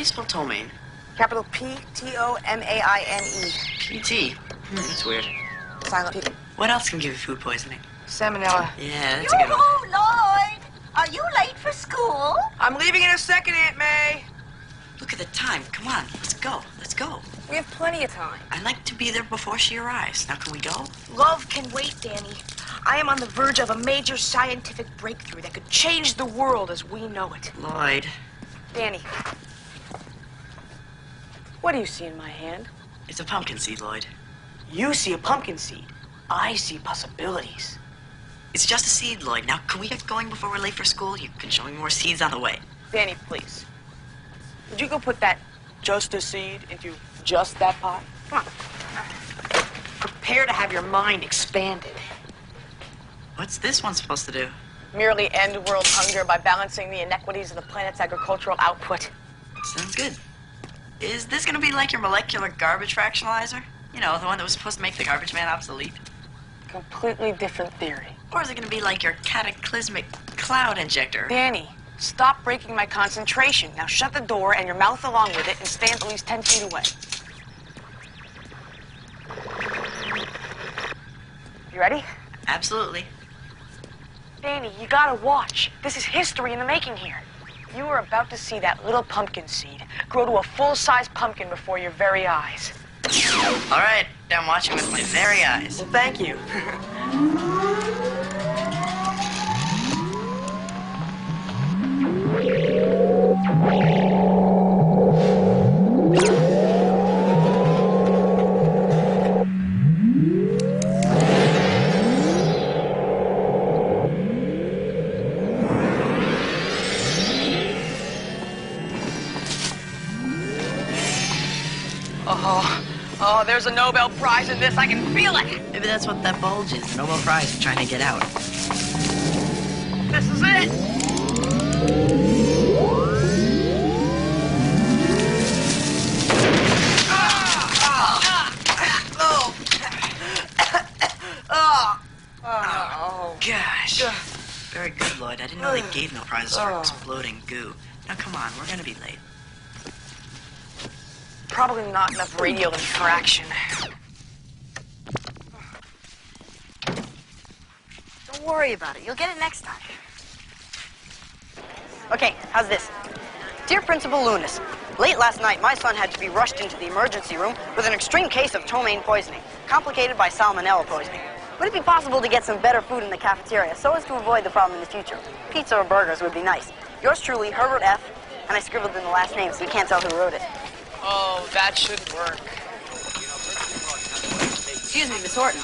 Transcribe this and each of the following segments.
you spell ptomaine? Capital P-T-O-M-A-I-N-E. P-T. That's weird. Silent P. What else can give you food poisoning? Salmonella. Yeah, that's a good one. Lloyd! Are you late for school? I'm leaving in a second, Aunt May. Look at the time. Come on, let's go. Let's go. We have plenty of time. I'd like to be there before she arrives. Now, can we go? Love can wait, Danny. I am on the verge of a major scientific breakthrough that could change the world as we know it. Lloyd. Danny. What do you see in my hand? It's a pumpkin seed, Lloyd. You see a pumpkin seed. I see possibilities. It's just a seed, Lloyd. Now, can we get going before we're late for school? You can show me more seeds on the way. Danny, please. Would you go put that just a seed into just that pot? Come on. Prepare to have your mind expanded. What's this one supposed to do? Merely end world hunger by balancing the inequities of the planet's agricultural output. Sounds good. Is this gonna be like your molecular garbage fractionalizer? You know, the one that was supposed to make the garbage man obsolete? Completely different theory. Or is it gonna be like your cataclysmic cloud injector? Danny, stop breaking my concentration. Now shut the door and your mouth along with it and stand at least 10 feet away. You ready? Absolutely. Danny, you gotta watch. This is history in the making here. You are about to see that little pumpkin seed grow to a full-size pumpkin before your very eyes. All right, I'm watching with my very eyes. Well, thank you. Oh, there's a Nobel Prize in this. I can feel it. Maybe that's what that bulge is, the Nobel Prize for trying to get out. This is it. Oh, gosh. Very good, Lloyd. I didn't know they gave no prizes for exploding goo. Now, come on, we're gonna be late. Probably not enough radial interaction. Don't worry about it. You'll get it next time. Okay, how's this? Dear Principal Lunas, late last night, my son had to be rushed into the emergency room with an extreme case of ptomaine poisoning, complicated by salmonella poisoning. Would it be possible to get some better food in the cafeteria so as to avoid the problem in the future? Pizza or burgers would be nice. Yours truly, Herbert F., and I scribbled in the last name so you can't tell who wrote it. Oh, that should work. Excuse me, Miss Horton.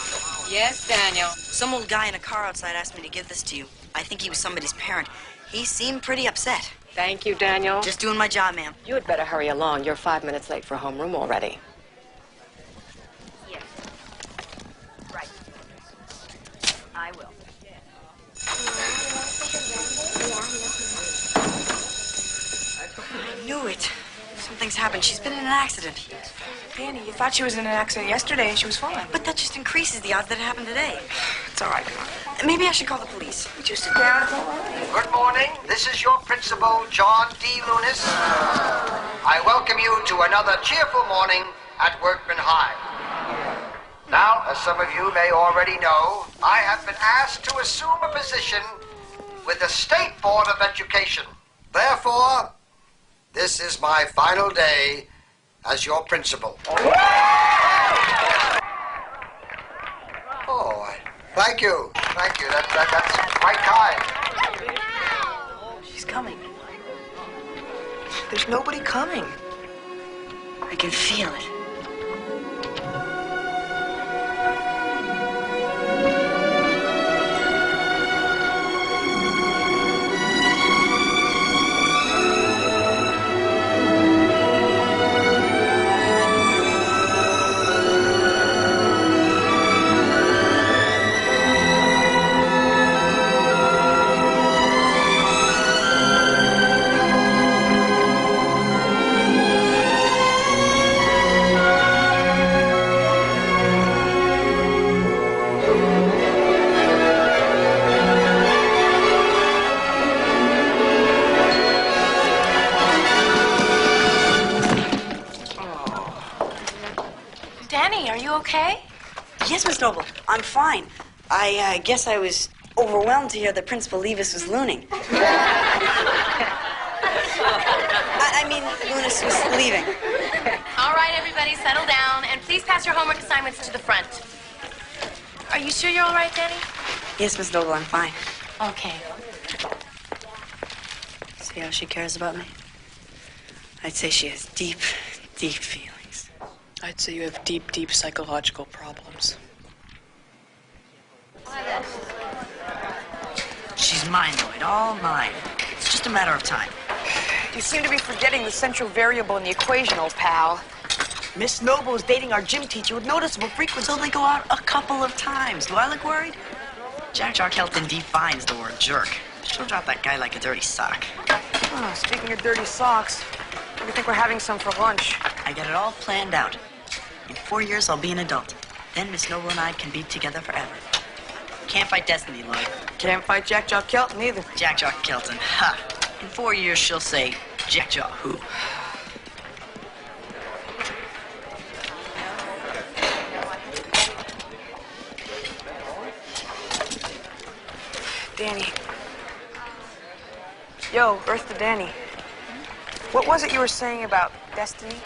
Yes, Daniel. Some old guy in a car outside asked me to give this to you. I think he was somebody's parent. He seemed pretty upset. Thank you, Daniel. Just doing my job, ma'am. You had better hurry along. You're 5 minutes late for homeroom already. Yes. Right. I will. I knew it. Something's happened. She's been in an accident. Danny, you thought she was in an accident yesterday and she was fine. But that just increases the odds that it happened today. It's all right. Maybe I should call the police. Would you sit down? Good morning. This is your principal, John D. Lunas. I welcome you to another cheerful morning at Workman High. Now, as some of you may already know, I have been asked to assume a position with the State Board of Education. Therefore, this is my final day as your principal. Oh, thank you. Thank you. That's quite kind. She's coming. There's nobody coming. I can feel it. okay? Yes, Miss Noble, I'm fine. I guess I was overwhelmed to hear that Principal Levis was looning. I mean, Lunas was leaving. All right, everybody, settle down, and please pass your homework assignments to the front. Are you sure you're all right, Danny? Yes, Miss Noble, I'm fine. Okay. See how she cares about me? I'd say she has deep, deep feelings. I'd say you have deep, deep psychological problems. She's mine, Lloyd, all mine. It's just a matter of time. You seem to be forgetting the central variable in the equation, old pal. Miss Noble is dating our gym teacher with noticeable frequency. They'll go out a couple of times. Do I look worried? Jack Kelton defines the word jerk. She'll drop that guy like a dirty sock. Oh, speaking of dirty socks, what do you think we're having some for lunch? I got it all planned out. In 4 years, I'll be an adult. Then Miss Noble and I can be together forever. Can't fight destiny, Lloyd. Can't fight Jack Kelton either. Jack Kelton, ha! In 4 years, she'll say, Jack who? Danny. Yo, Earth to Danny. What was it you were saying about destiny?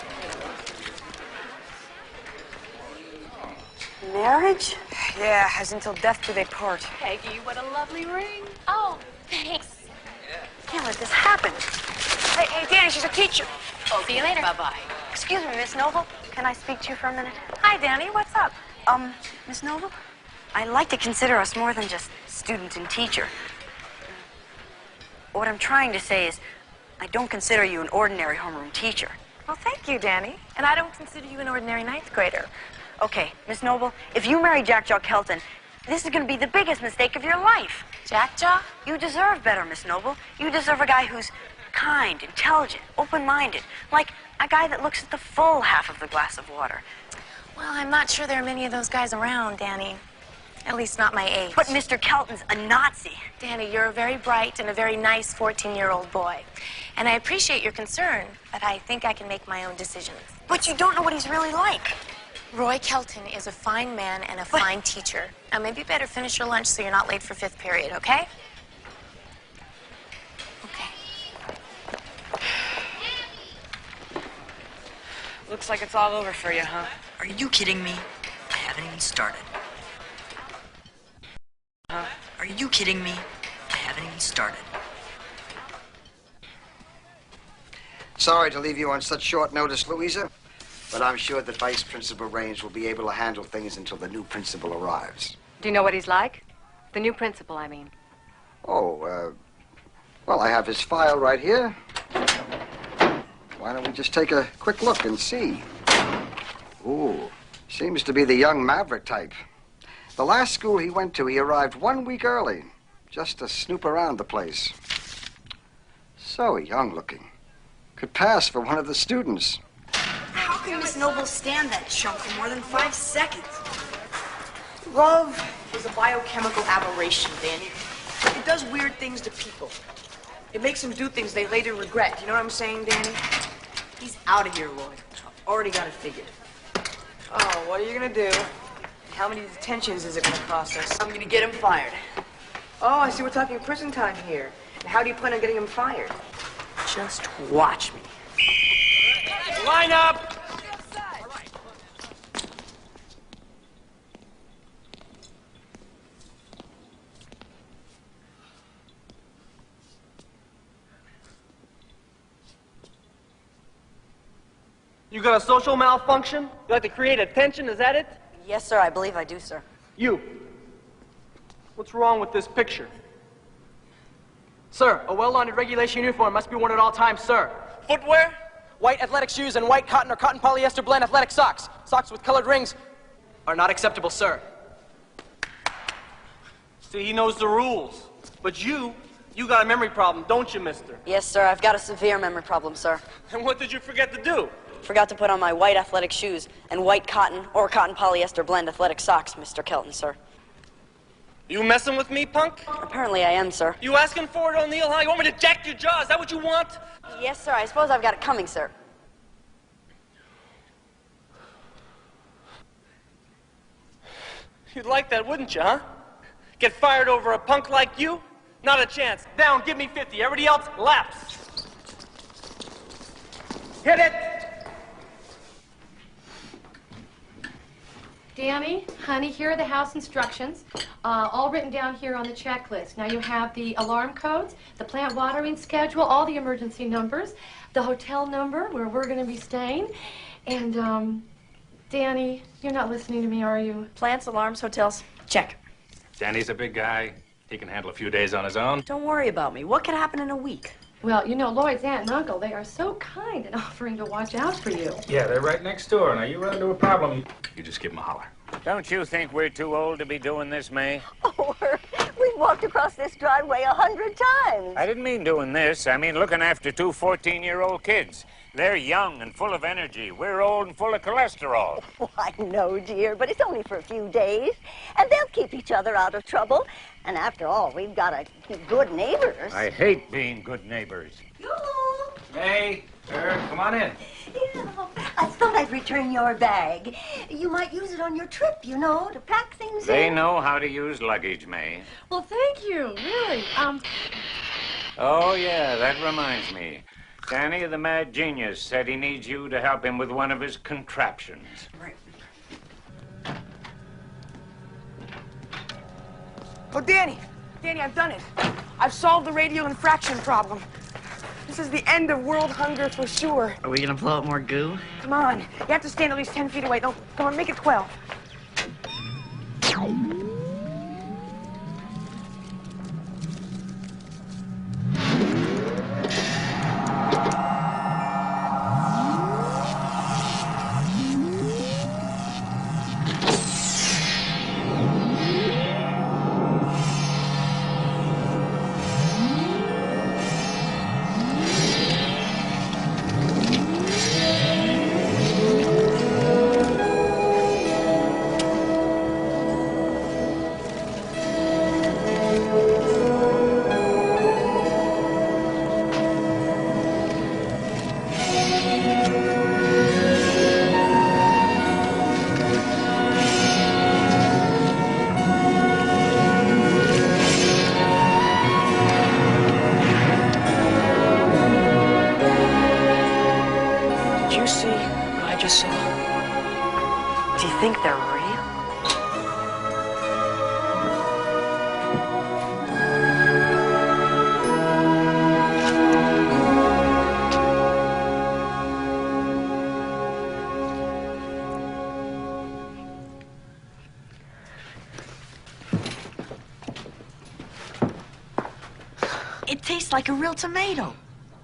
Marriage? Yeah, as until death do they part. Peggy, what a lovely ring. Oh, thanks. Can't let this happen. Hey, Danny, she's a teacher. Oh, see you later. Bye-bye. Excuse me, Miss Noble. Can I speak to you for a minute? Hi, Danny. What's up? Miss Noble, I like to consider us more than just student and teacher. What I'm trying to say is, I don't consider you an ordinary homeroom teacher. Well, thank you, Danny. And I don't consider you an ordinary ninth grader. Okay, Miss Noble, if you marry Jack Kelton, this is going to be the biggest mistake of your life. Jack-Jaw? You deserve better, Miss Noble. You deserve a guy who's kind, intelligent, open-minded, like a guy that looks at the full half of the glass of water. Well, I'm not sure there are many of those guys around, Danny. At least not my age. But Mr. Kelton's a Nazi. Danny, you're a very bright and a very nice 14-year-old boy. And I appreciate your concern, but I think I can make my own decisions. But you don't know what he's really like. Roy Kelton is a fine man and a fine teacher. Now, maybe you better finish your lunch so you're not late for 5th period, okay? Okay. Looks like it's all over for you, huh? Are you kidding me? I haven't even started. Are you kidding me? I haven't even started. Sorry to leave you on such short notice, Louisa, but I'm sure that Vice Principal Raines will be able to handle things until the new principal arrives. Do you know what he's like? The new principal, I mean. Oh, well, I have his file right here. Why don't we just take a quick look and see? Ooh, seems to be the young maverick type. The last school he went to, he arrived 1 week early, just to snoop around the place. So young looking. Could pass for one of the students. How can Miss Noble stand that chump for more than 5 seconds? Love is a biochemical aberration, Danny. It does weird things to people. It makes them do things they later regret. You know what I'm saying, Danny? He's out of here, Lloyd. Already got it figured. Oh, what are you gonna do? How many detentions is it gonna cost us? I'm gonna get him fired. Oh, I see we're talking prison time here. And how do you plan on getting him fired? Just watch me. Line up! You got a social malfunction? You like to create attention, is that it? Yes, sir, I believe I do, sir. You. What's wrong with this picture? Sir, a well-laundered regulation uniform must be worn at all times, sir. Footwear? White athletic shoes and white cotton or cotton polyester blend athletic socks. Socks with colored rings are not acceptable, sir. See, he knows the rules. But you got a memory problem, don't you, mister? Yes, sir, I've got a severe memory problem, sir. And what did you forget to do? Forgot to put on my white athletic shoes and white cotton or cotton polyester blend athletic socks, Mr. Kelton, sir. You messing with me, punk? Apparently I am, sir. You asking for it, O'Neill, huh? You want me to jack your jaw? Is that what you want? Yes, sir, I suppose I've got it coming, sir. You'd like that, wouldn't you, huh? Get fired over a punk like you? Not a chance. Down, give me 50. Everybody else, laps. Hit it! Danny, honey, here are the house instructions, all written down here on the checklist. Now you have the alarm codes, the plant watering schedule, all the emergency numbers, the hotel number where we're going to be staying, and, Danny, you're not listening to me, are you? Plants, alarms, hotels. Check. Danny's a big guy. He can handle a few days on his own. Don't worry about me. What could happen in a week? Well, you know, Lloyd's aunt and uncle, they are so kind in offering to watch out for you. Yeah, they're right next door. Now, you run into a problem, you just give them a holler. Don't you think we're too old to be doing this, May? Oh, we've walked across this driveway 100 times. I didn't mean doing this. I mean looking after two 14-year-old kids. They're young and full of energy. We're old and full of cholesterol. Oh, I know, dear, but it's only for a few days, and they'll keep each other out of trouble. And after all, we've got to be good neighbors. I hate being good neighbors. Hey, come on in. Yeah, I thought I'd return your bag. You might use it on your trip, you know, to pack things They in. know how to use luggage, May. Well, thank you, really. Oh, yeah, that reminds me. Danny, the mad genius, said he needs you to help him with one of his contraptions. Right. Oh, Danny, I've done it. I've solved the radial infraction problem. This is the end of world hunger for sure. Are we gonna blow up more goo? Come on, you have to stand at least 10 feet away. No, come on, make it 12. Do you think they're real? It tastes like a real tomato.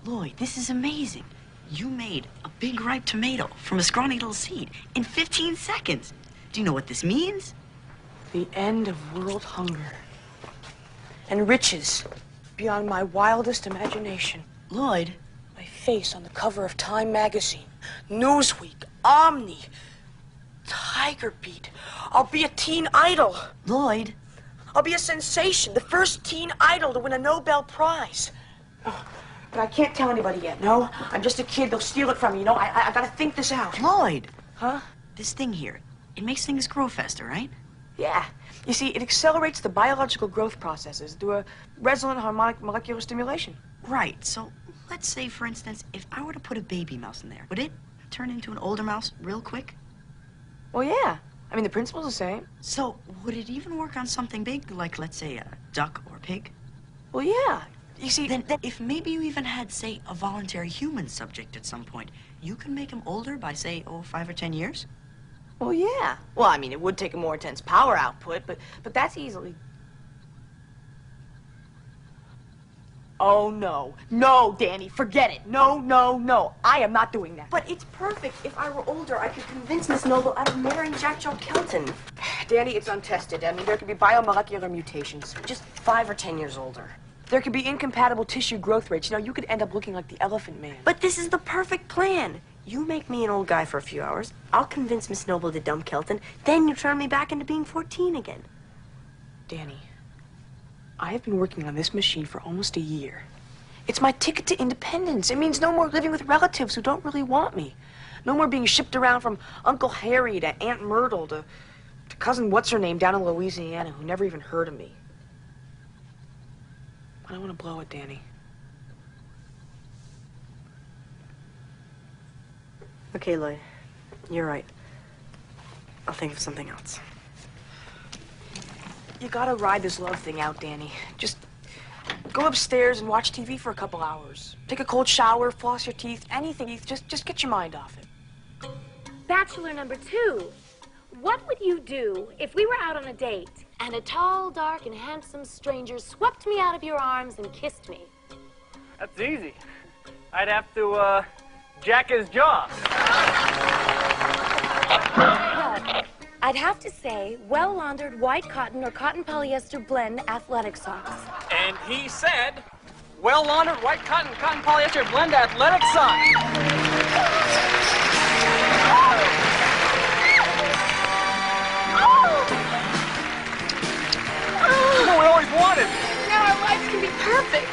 Lloyd, this is amazing. You made a big ripe tomato from a scrawny little seed in 15 seconds. Do you know what this means? The end of world hunger. And riches beyond my wildest imagination. Lloyd. My face on the cover of Time magazine, Newsweek, Omni, Tiger Beat. I'll be a teen idol. Lloyd. I'll be a sensation, the first teen idol to win a Nobel Prize. Oh, but I can't tell anybody yet, no? I'm just a kid, they'll steal it from me, you know? I gotta think this out. Lloyd. Huh? This thing here, it makes things grow faster, right? Yeah. You see, it accelerates the biological growth processes through a resonant harmonic molecular stimulation. Right, so let's say, for instance, if I were to put a baby mouse in there, would it turn into an older mouse real quick? Well, yeah. I mean, the principle's the same. So, would it even work on something big, like, let's say, a duck or a pig? Well, yeah. You see, Then if maybe you even had, say, a voluntary human subject at some point, you can make him older by, say, 5 or 10 years? well, yeah. Well, I mean, it would take a more intense power output, but that's easily... Oh, no. No, Danny, forget it. No, no, no. I am not doing that. But it's perfect. If I were older, I could convince Miss Noble out of marrying Jack Joe Kelton. Danny, it's untested. I mean, there could be biomolecular mutations. Just 5 or 10 years older. There could be incompatible tissue growth rates. You know, you could end up looking like the Elephant Man. But this is the perfect plan. You make me an old guy for a few hours. I'll convince Miss Noble to dump Kelton. Then you turn me back into being 14 again. Danny, I have been working on this machine for almost a year. It's my ticket to independence. It means no more living with relatives who don't really want me. No more being shipped around from Uncle Harry to Aunt Myrtle to to cousin what's-her-name down in Louisiana who never even heard of me. I don't want to blow it, Danny. Okay, Lloyd. You're right. I'll think of something else. You gotta ride this love thing out, Danny. Just go upstairs and watch TV for a couple hours. Take a cold shower, floss your teeth, anything. Just get your mind off it. Bachelor number 2. What would you do if we were out on a date and a tall, dark, and handsome stranger swept me out of your arms and kissed me? That's easy. I'd have to, jack his jaw. Well, I'd have to say well-laundered white cotton or cotton polyester blend athletic socks. And he said, well-laundered white cotton polyester blend athletic socks. What we always wanted. Now our lives can be perfect.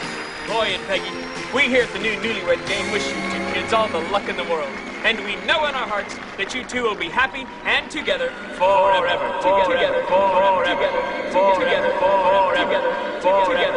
Roy and Peggy, we here at the new Newlywed Game wish you two kids all the luck in the world. And we know in our hearts that you two will be happy and together forever. Together, forever. Together, forever. Together, forever.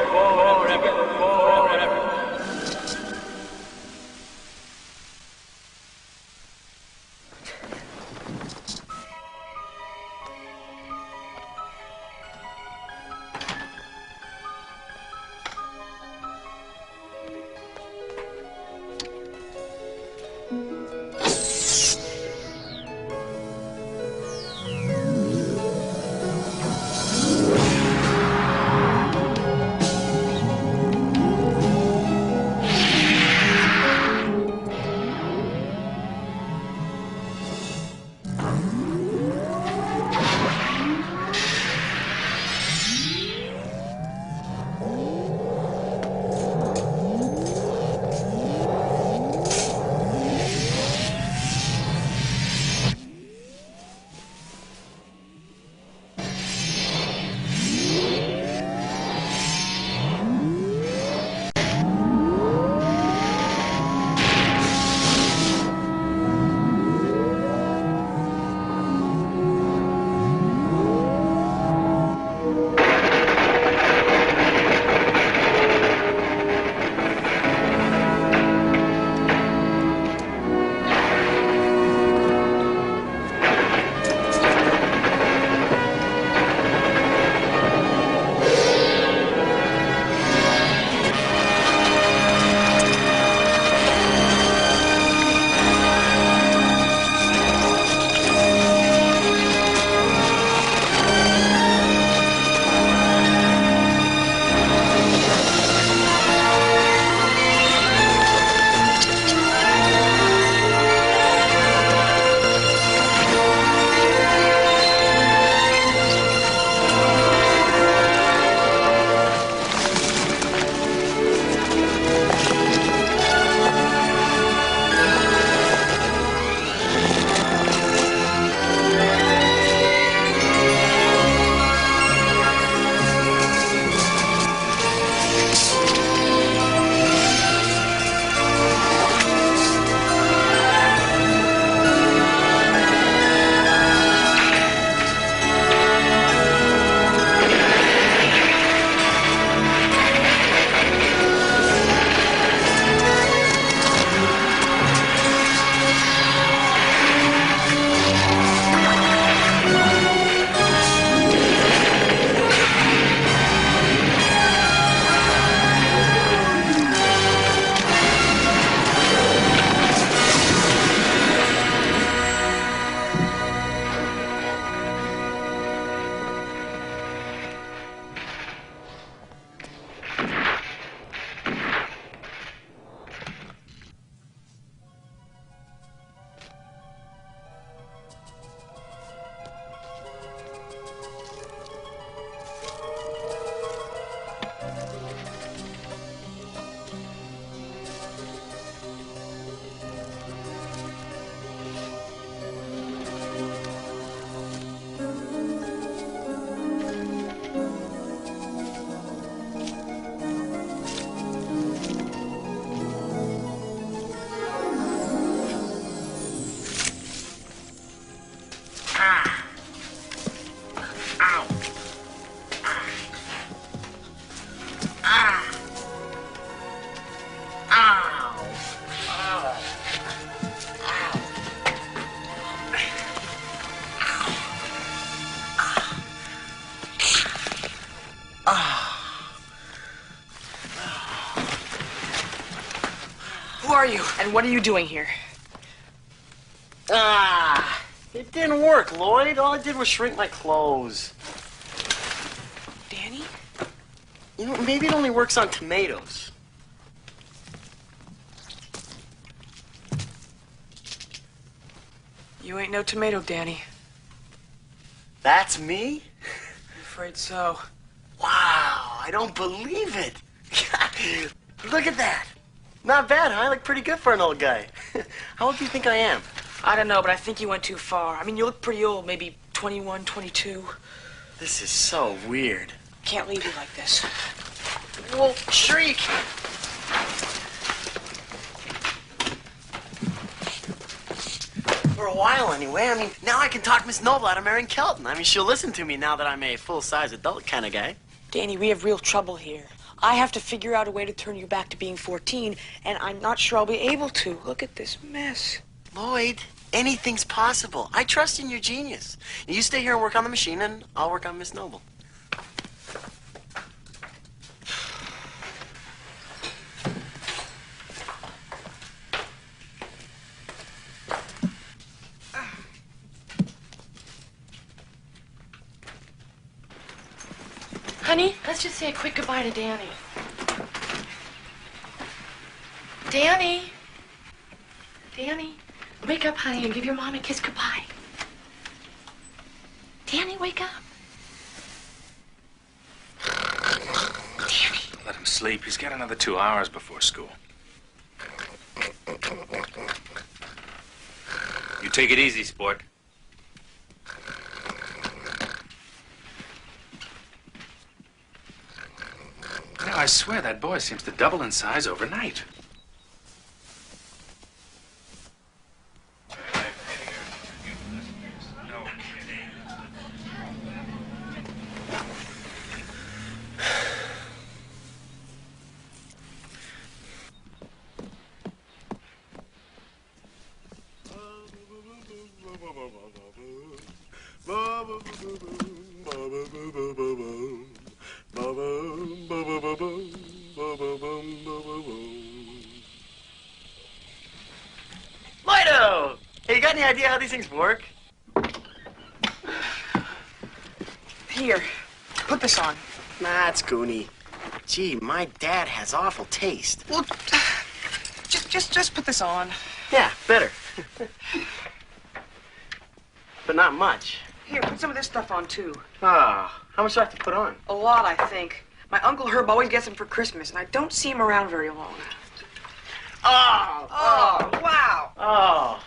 Who are you, and what are you doing here? Ah, it didn't work, Lloyd. All I did was shrink my clothes. Danny? You know, maybe it only works on tomatoes. You ain't no tomato, Danny. That's me? I'm afraid so. Wow, I don't believe it. Look at that. Not bad, huh? I look pretty good for an old guy. How old do you think I am? I don't know, but I think you went too far. I mean, you look pretty old, maybe 21, 22. This is so weird. Can't leave you like this. Well, shriek! For a while, anyway. I mean, now I can talk Miss Noble out of marrying Kelton. I mean, she'll listen to me now that I'm a full-size adult kind of guy. Danny, we have real trouble here. I have to figure out a way to turn you back to being 14, and I'm not sure I'll be able to. Look at this mess. Lloyd, anything's possible. I trust in your genius. You stay here and work on the machine, and I'll work on Miss Noble. Honey, let's just say a quick goodbye to Danny. Danny? Danny? Wake up, honey, and give your mom a kiss goodbye. Danny, wake up. Danny. Let him sleep. He's got another 2 hours before school. You take it easy, sport. Now, I swear that boy seems to double in size overnight. Lido! Hey, you got any idea how these things work? Here, put this on. Nah, it's goony. Gee, my dad has awful taste. Well, just put this on. Yeah, better. But not much. Here, put some of this stuff on, too. Ah, how much do I have to put on? A lot, I think. My Uncle Herb always gets them for Christmas, and I don't see him around very long. Oh, wow. Oh.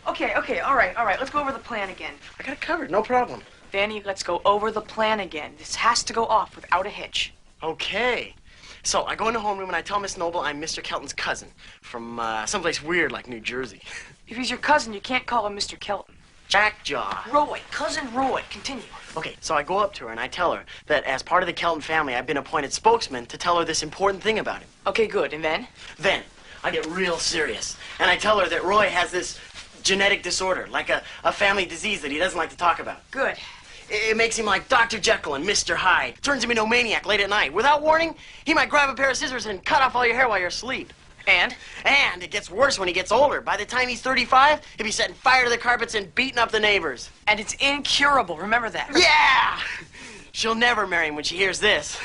Okay, all right. Let's go over the plan again. I got it covered, no problem. Danny, let's go over the plan again. This has to go off without a hitch. Okay. So I go in the homeroom and I tell Miss Noble I'm Mr. Kelton's cousin from someplace weird like New Jersey. If he's your cousin, you can't call him Mr. Kelton. Jackjaw. Roy, cousin Roy. Continue. Okay, so I go up to her and I tell her that as part of the Kelton family, I've been appointed spokesman to tell her this important thing about him. Okay, good. And then? Then I get real serious and I tell her that Roy has this genetic disorder, like a family disease that he doesn't like to talk about. Good. It makes him like Dr. Jekyll and Mr. Hyde. Turns him into a maniac late at night. Without warning, he might grab a pair of scissors and cut off all your hair while you're asleep. And it gets worse when he gets older. By the time he's 35, he'll be setting fire to the carpets and beating up the neighbors. And it's incurable, remember that. Yeah! She'll never marry him when she hears this.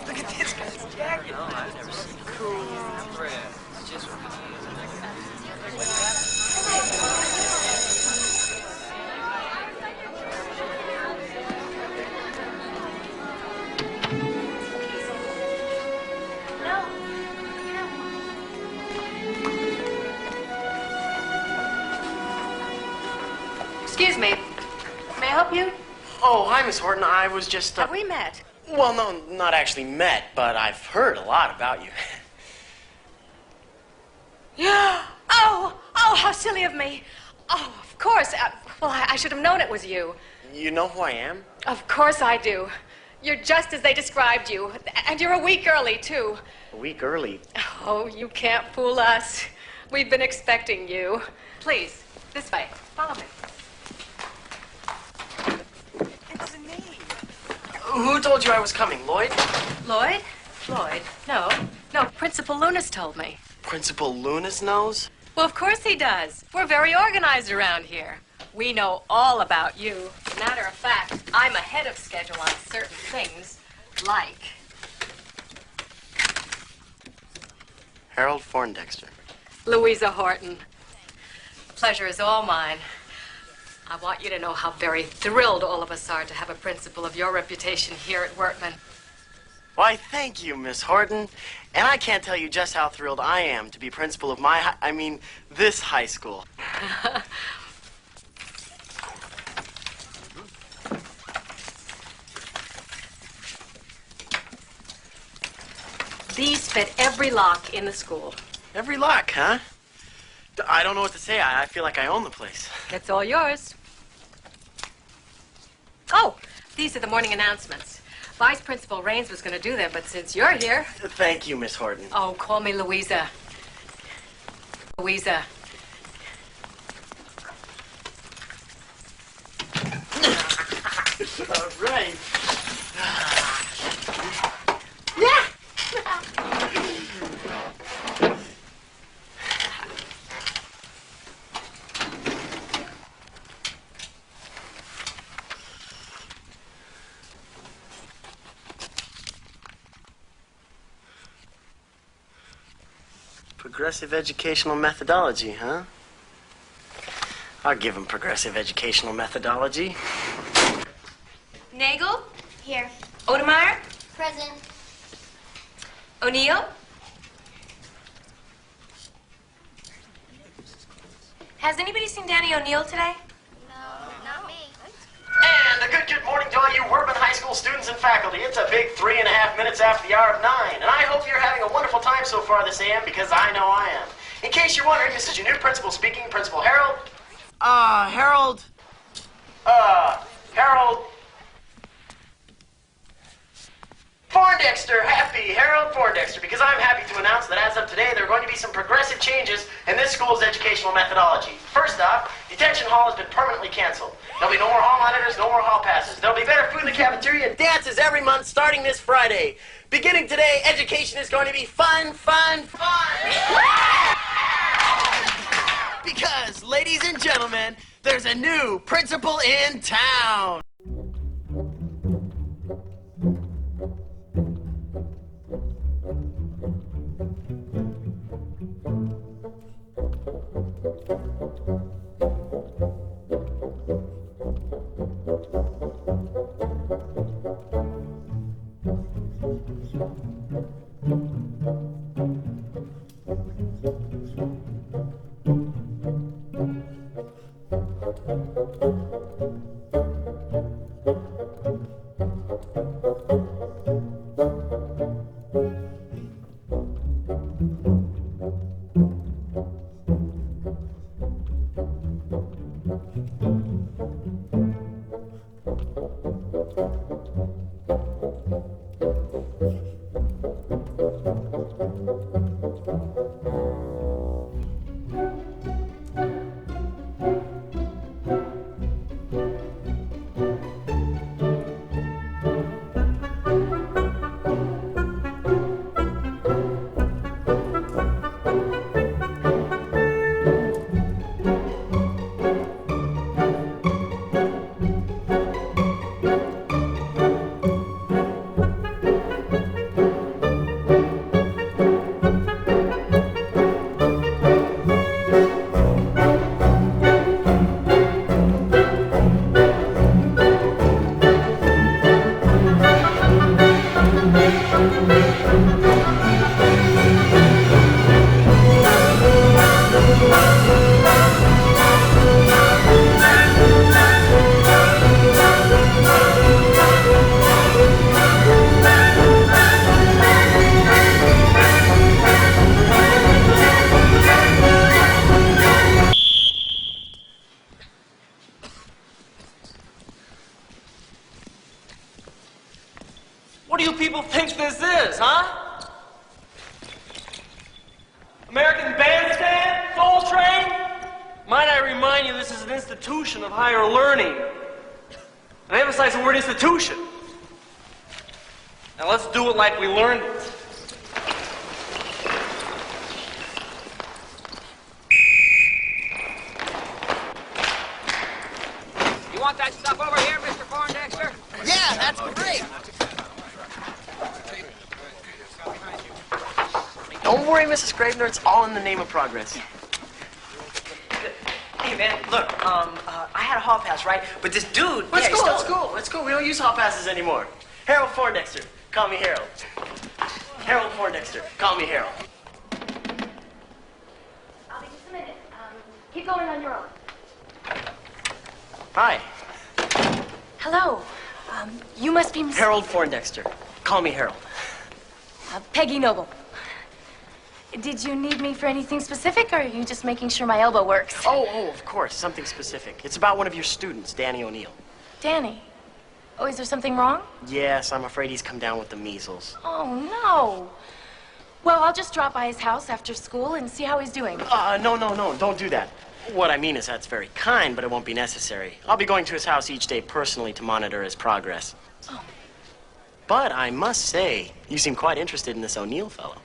Look at this guy's jacket. No, I've never seen it. Cool. It's just Excuse me. May I help you? Oh, hi, Miss Horton. I was just... Have we met? Well, no, not actually met, but I've heard a lot about you. Oh, how silly of me. Oh, of course. Well, I should have known it was you. You know who I am? Of course I do. You're just as they described you. And you're a week early, too. A week early. Oh, you can't fool us. We've been expecting you. Please, this way. Follow me. It's me. Who told you I was coming, Lloyd? Lloyd? Floyd? No, Principal Lunas told me. Principal Lunas knows? Well, of course he does. We're very organized around here. We know all about you. Matter of fact, I'm ahead of schedule on certain things, like... Harold Poindexter. Louisa Horton. The pleasure is all mine. I want you to know how very thrilled all of us are to have a principal of your reputation here at Workman. Why, thank you, Miss Horton. And I can't tell you just how thrilled I am to be principal of this high school. These fit every lock in the school. Every lock, huh? I don't know what to say. I feel like I own the place. It's all yours. Oh, these are the morning announcements. Vice Principal Raines was going to do them, but since you're here... Thank you, Miss Horton. Oh, call me Louisa. Louisa. All right. Progressive educational methodology, huh? I'll give him progressive educational methodology. Nagel? Here. Odemeyer? Present. O'Neill? Has anybody seen Danny O'Neill today? Not me. And a good morning to all you Workman High School students and faculty. It's a big 3.5 minutes after the hour of 9, and I hope you're having a wonderful time so far this AM, because I know I am. In case you're wondering, this is your new principal speaking, Principal Harold. Harold Poindexter, happy Harold Poindexter, because I'm happy to announce that as of today, there are going to be some progressive changes in this school's educational methodology. First off, detention hall has been permanently canceled. There'll be no more hall monitors, no more hall passes. There'll be better food in the cafeteria and dances every month starting this Friday. Beginning today, education is going to be fun. Because, ladies and gentlemen, there's a new principal in town. What do you people think this is, huh? American Bandstand? Soul Train? Might I remind you, this is an institution of higher learning. And I emphasize the word institution. Now let's do it like we learned it. You want that stuff over here, Mr. Poindexter? Yeah, that's great. Don't worry, Mrs. Gravener. It's all in the name of progress. Hey, man, look, I had a hall pass, right? But this dude... Let's go. We don't use hall passes anymore. Harold Poindexter. Call me Harold. Harold Poindexter. Call me Harold. I'll be just a minute. Keep going on your own. Hi. Hello. You must be Miss... Harold Poindexter. Call me Harold. Peggy Noble. Did you need me for anything specific, or are you just making sure my elbow works? Oh, of course. Something specific. It's about one of your students, Danny O'Neill. Danny? Oh, is there something wrong? Yes, I'm afraid he's come down with the measles. Oh, no. Well, I'll just drop by his house after school and see how he's doing. No. Don't do that. What I mean is that's very kind, but it won't be necessary. I'll be going to his house each day personally to monitor his progress. Oh. But I must say, you seem quite interested in this O'Neill fellow.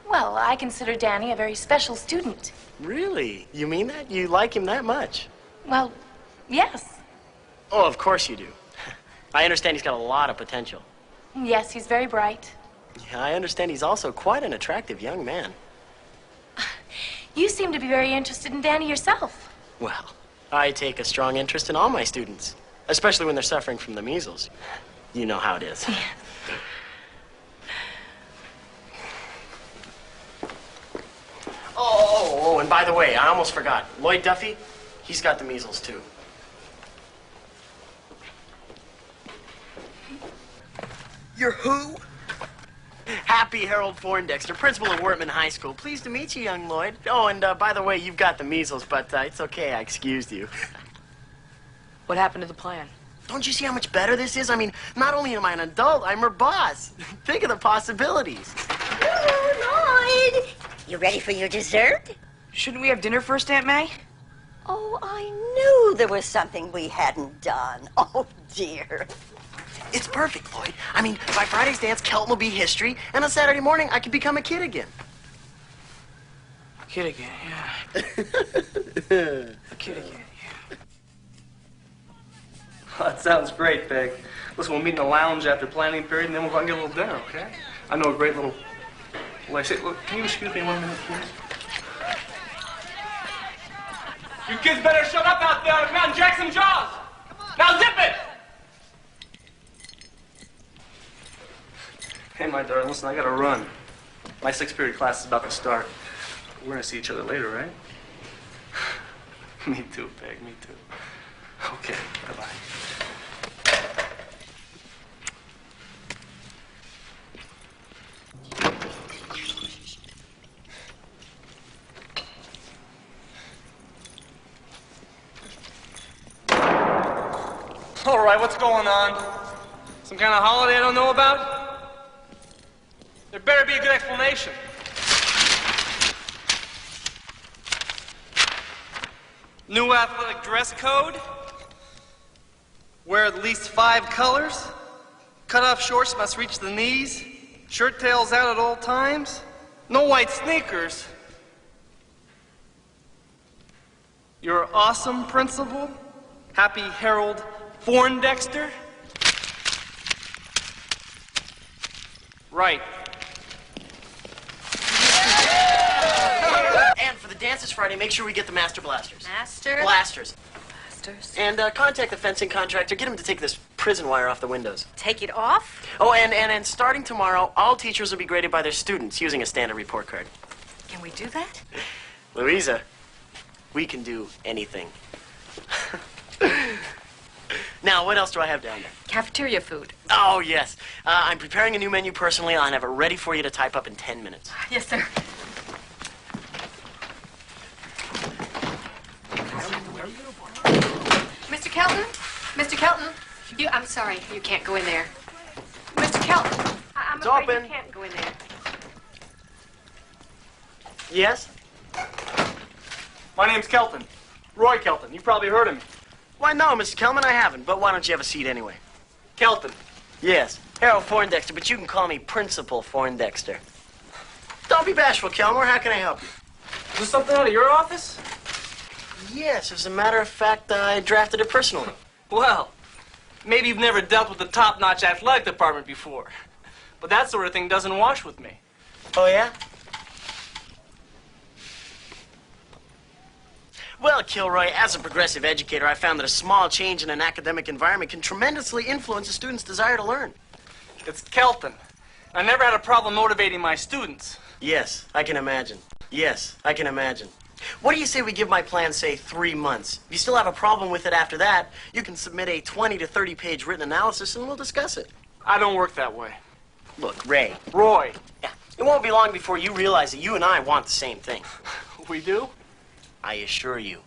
Well, I consider Danny a very special student. Really? You mean that? You like him that much? Well, yes. Oh, of course you do. I understand he's got a lot of potential. Yes, he's very bright. Yeah, I understand he's also quite an attractive young man. You seem to be very interested in Danny yourself. Well, I take a strong interest in all my students, especially when they're suffering from the measles. You know how it is. Yes. Oh, and by the way, I almost forgot. Lloyd Duffy, he's got the measles too. You're who? Happy Harold Poindexter, principal of Wortman High School. Pleased to meet you, young Lloyd. Oh, and by the way, you've got the measles, but it's okay, I excused you. What happened to the plan? Don't you see how much better this is? I mean, not only am I an adult, I'm her boss. Think of the possibilities. Lloyd, you ready for your dessert? Shouldn't we have dinner first, Aunt May? Oh, I knew there was something we hadn't done. Oh, dear. It's perfect, Lloyd. I mean, by Friday's dance, Kelton will be history, and on Saturday morning, I can become a kid again. A kid again, yeah. A kid again, yeah. Oh, that sounds great, Peg. Listen, we'll meet in the lounge after planning period, and then we'll go and get a little dinner, okay? I know a great little place. Hey, look, can you excuse me 1 minute, please? You kids better shut up out there and Mountain Jackson Jaws! Now zip it! Hey, my darling, listen, I gotta run. My 6th period class is about to start. We're gonna see each other later, right? Me too, Peg, me too. Okay, bye-bye. All right, what's going on? Some kind of holiday I don't know about? There better be a good explanation. New athletic dress code? Wear at least 5 colors? Cut-off shorts must reach the knees? Shirt tails out at all times? No white sneakers? Your awesome principal? Happy Harold Poindexter? Right. And for the dance this Friday, make sure we get the Master Blasters. Master? Blasters. Blasters. And contact the fencing contractor. Get him to take this prison wire off the windows. Take it off? Oh, and starting tomorrow, all teachers will be graded by their students using a standard report card. Can we do that? Louisa, we can do anything. Now, what else do I have down there? Cafeteria food. Oh, yes. I'm preparing a new menu personally. I'll have it ready for you to type up in 10 minutes. Yes, sir. Mr. Kelton? Mr. Kelton? I'm sorry, you can't go in there. Mr. Kelton? It's open. You can't go in there. Yes? My name's Kelton. Roy Kelton. You've probably heard of me. Why, no, Mr. Kelman, I haven't. But why don't you have a seat anyway? Kelton. Yes. Harold Poindexter, but you can call me Principal Poindexter. Don't be bashful, Kelmore. How can I help you? Is this something out of your office? Yes, as a matter of fact, I drafted it personally. Well, maybe you've never dealt with the top-notch athletic department before. But that sort of thing doesn't wash with me. Oh, yeah? Well, Kilroy, as a progressive educator, I found that a small change in an academic environment can tremendously influence a student's desire to learn. It's Kelton. I never had a problem motivating my students. Yes, I can imagine. Yes, I can imagine. What do you say we give my plan, say, 3 months? If you still have a problem with it after that, you can submit a 20 to 30-page written analysis and we'll discuss it. I don't work that way. Look, Ray. Roy. Yeah, it won't be long before you realize that you and I want the same thing. We do? I assure you.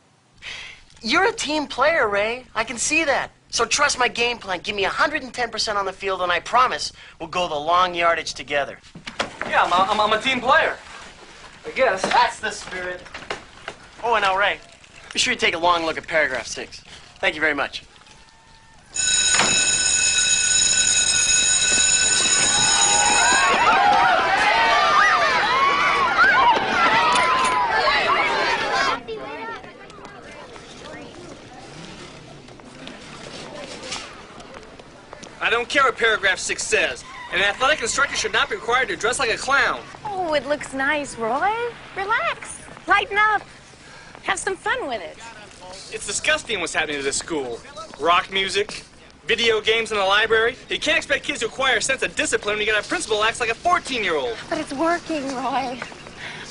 You're a team player, Ray. I can see that. So trust my game plan. Give me 110% on the field, and I promise we'll go the long yardage together. Yeah, I'm a team player. I guess. That's the spirit. Oh, and now, Ray, be sure you take a long look at paragraph 6. Thank you very much. I don't care what paragraph 6 says. An athletic instructor should not be required to dress like a clown. Oh, it looks nice, Roy. Relax. Lighten up. Have some fun with it. It's disgusting what's happening to this school. Rock music, video games in the library. You can't expect kids to acquire a sense of discipline when you got a principal who acts like a 14-year-old. But it's working, Roy.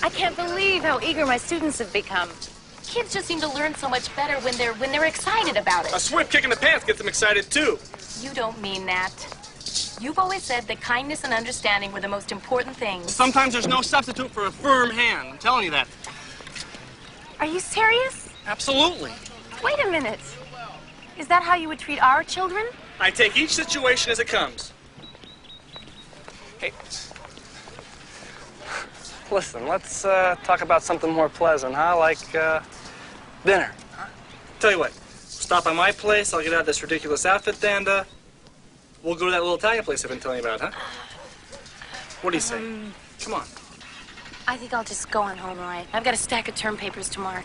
I can't believe how eager my students have become. Kids just seem to learn so much better when they're excited about it. A swift kick in the pants gets them excited, too. You don't mean that. You've always said that kindness and understanding were the most important things. Sometimes there's no substitute for a firm hand. I'm telling you that. Are you serious? Absolutely. Wait a minute. Is that how you would treat our children? I take each situation as it comes. Hey, listen, let's talk about something more pleasant, huh? Like dinner. Huh? Tell you what, stop by my place, I'll get out of this ridiculous outfit, and we'll go to that little Italian place I've been telling you about, huh? What do you say? Come on. I think I'll just go on home, Roy. I've got a stack of term papers to mark.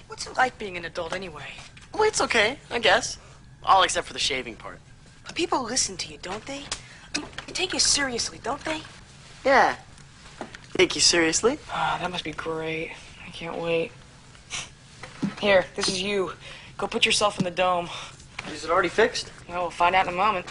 What's it like being an adult anyway? Well, it's okay, I guess. All except for the shaving part. But people listen to you, don't they? They take you seriously, don't they? Yeah. Take you seriously? Ah, that must be great. I can't wait. Here, this is you. Go put yourself in the dome. Is it already fixed? Well, we'll find out in a moment.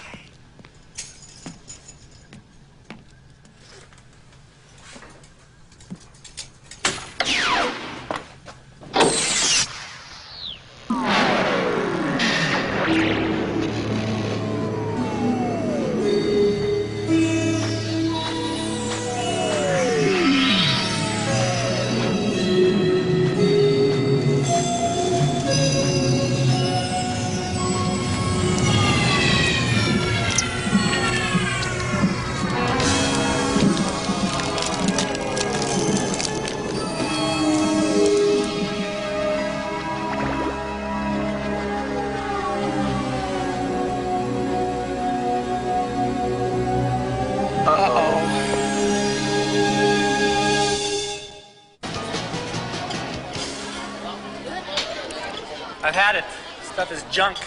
I've had it. Stuff is junk.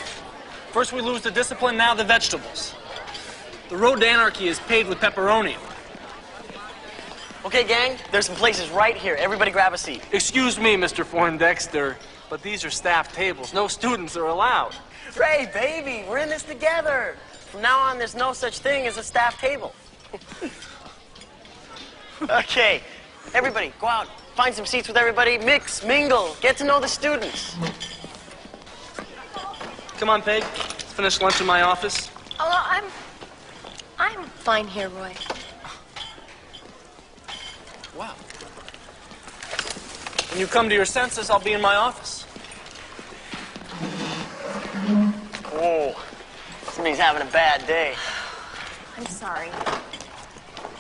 First we lose the discipline, now the vegetables. The road to anarchy is paved with pepperoni. Okay, gang, there's some places right here. Everybody grab a seat. Excuse me, Mr. Poindexter, but these are staff tables. No students are allowed. Ray, baby, we're in this together. From now on, there's no such thing as a staff table. Okay, everybody, go out. Find some seats with everybody. Mix, mingle, get to know the students. Come on, Peg. Let's finish lunch in my office. Oh, I'm fine here, Roy. Wow. When you come to your senses, I'll be in my office. Oh, somebody's having a bad day. I'm sorry.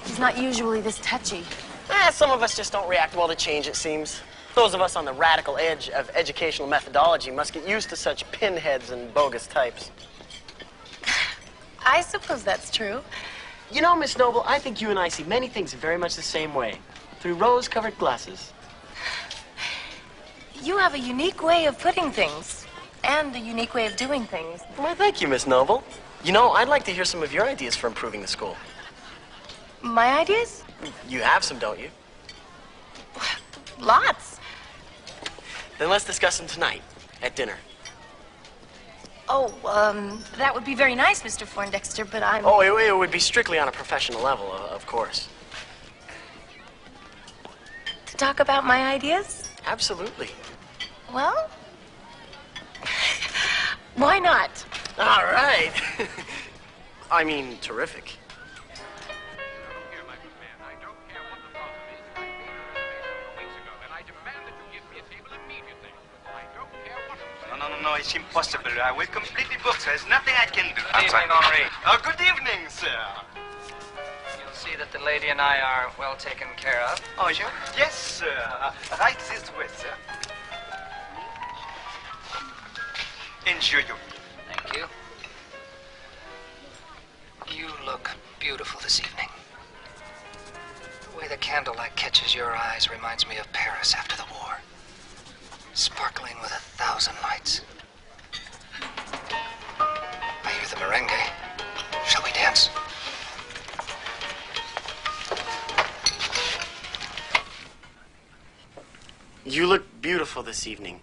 He's not usually this touchy. Some of us just don't react well to change, it seems. Those of us on the radical edge of educational methodology must get used to such pinheads and bogus types. I suppose that's true. You know, Miss Noble, I think you and I see many things very much the same way, through rose-colored glasses. You have a unique way of putting things, and a unique way of doing things. Why, thank you, Miss Noble. You know, I'd like to hear some of your ideas for improving the school. My ideas? You have some, don't you? Lots. Then let's discuss them tonight, at dinner. Oh, that would be very nice, Mr. Poindexter, but I'm... Oh, it would be strictly on a professional level, of course. To talk about my ideas? Absolutely. Well, why not? All right. I mean, terrific. No, it's impossible. We're completely booked. There's nothing I can do. Good evening, Henri. Oh, good evening, sir. You'll see that the lady and I are well taken care of. Oh, you? Yes, sir. Right this way, sir. Enjoy your meal. Thank you. You look beautiful this evening. The way the candlelight catches your eyes reminds me of Paris after the war. Sparkling with 1,000 lights. I hear the merengue. Shall we dance? You look beautiful this evening.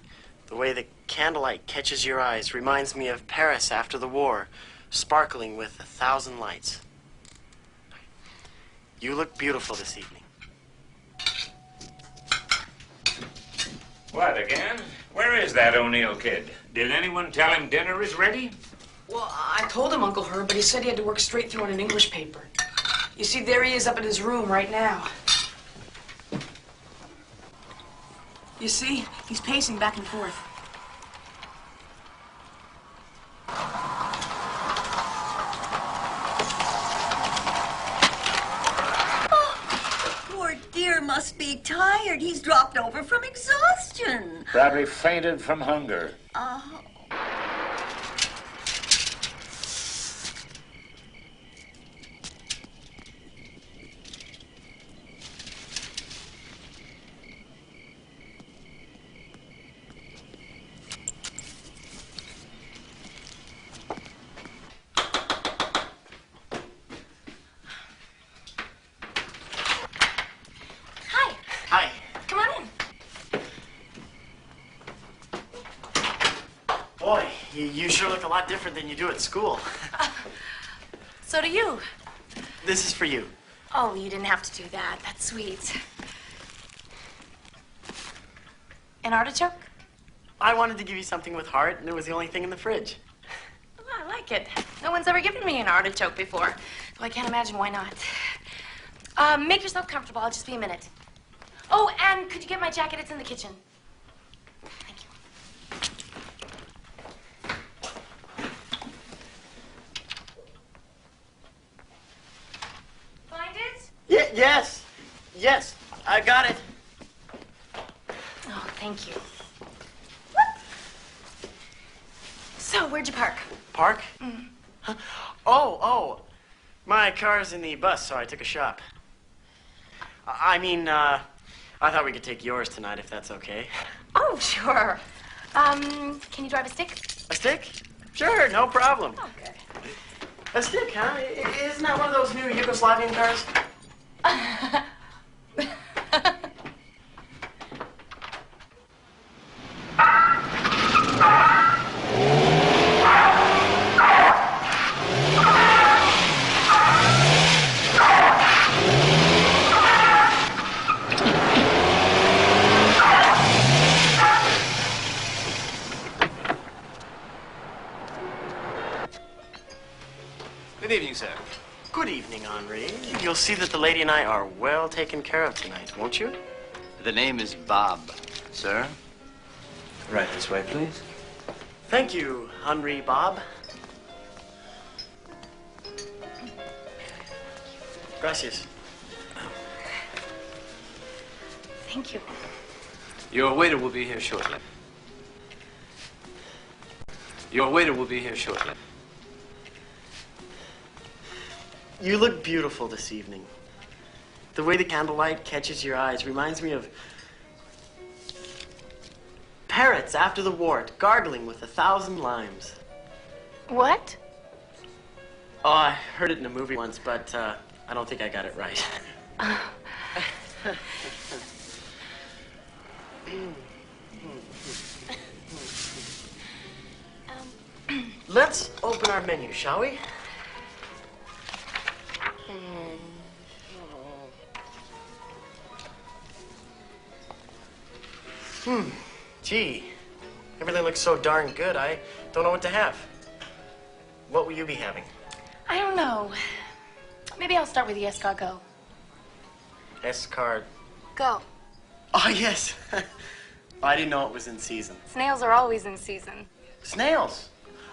The way the candlelight catches your eyes reminds me of Paris after the war, sparkling with 1,000 lights. You look beautiful this evening. What, again? Where is that O'Neill kid? Did anyone tell him dinner is ready? Well, I told him, Uncle Herb, but he said he had to work straight through on an English paper. You see, there he is up in his room right now. You see, he's pacing back and forth. Poor dear must be tired. He's dropped over from exhaustion. Probably fainted from hunger. Oh. Hi. Come on in. Boy, you sure look a lot different than you do at school. So do you. This is for you. Oh, you didn't have to do that. That's sweet. An artichoke? I wanted to give you something with heart, and it was the only thing in the fridge. Oh, I like it. No one's ever given me an artichoke before, so I can't imagine why not. Make yourself comfortable. I'll just be a minute. Oh, and could you get my jacket? It's in the kitchen. Thank you. Find it? Yes. Yes, I got it. Oh, thank you. So, where'd you park? Park? Mm. Huh? Oh. My car's in the bus, so I took a shop. I thought we could take yours tonight, if that's okay. Oh, sure. Can you drive a stick? A stick? Sure, no problem. Okay. A stick, huh? Isn't that one of those new Yugoslavian cars? Good evening, sir. Good evening, Henri. You'll see that the lady and I are well taken care of tonight, won't you? The name is Bob. Sir? Right this way, please. Thank you, Henri Bob. Gracias. Thank you. Your waiter will be here shortly. Your waiter will be here shortly. You look beautiful this evening. The way the candlelight catches your eyes reminds me of parrots after the war, gargling with 1,000 limes. What? Oh, I heard it in a movie once, but I don't think I got it right. Let's open our menu, shall we? Gee, everything looks so darn good, I don't know what to have. What will you be having? I don't know. Maybe I'll start with the escargot. Escard. Go. Oh, yes. I didn't know it was in season. Snails are always in season. Snails?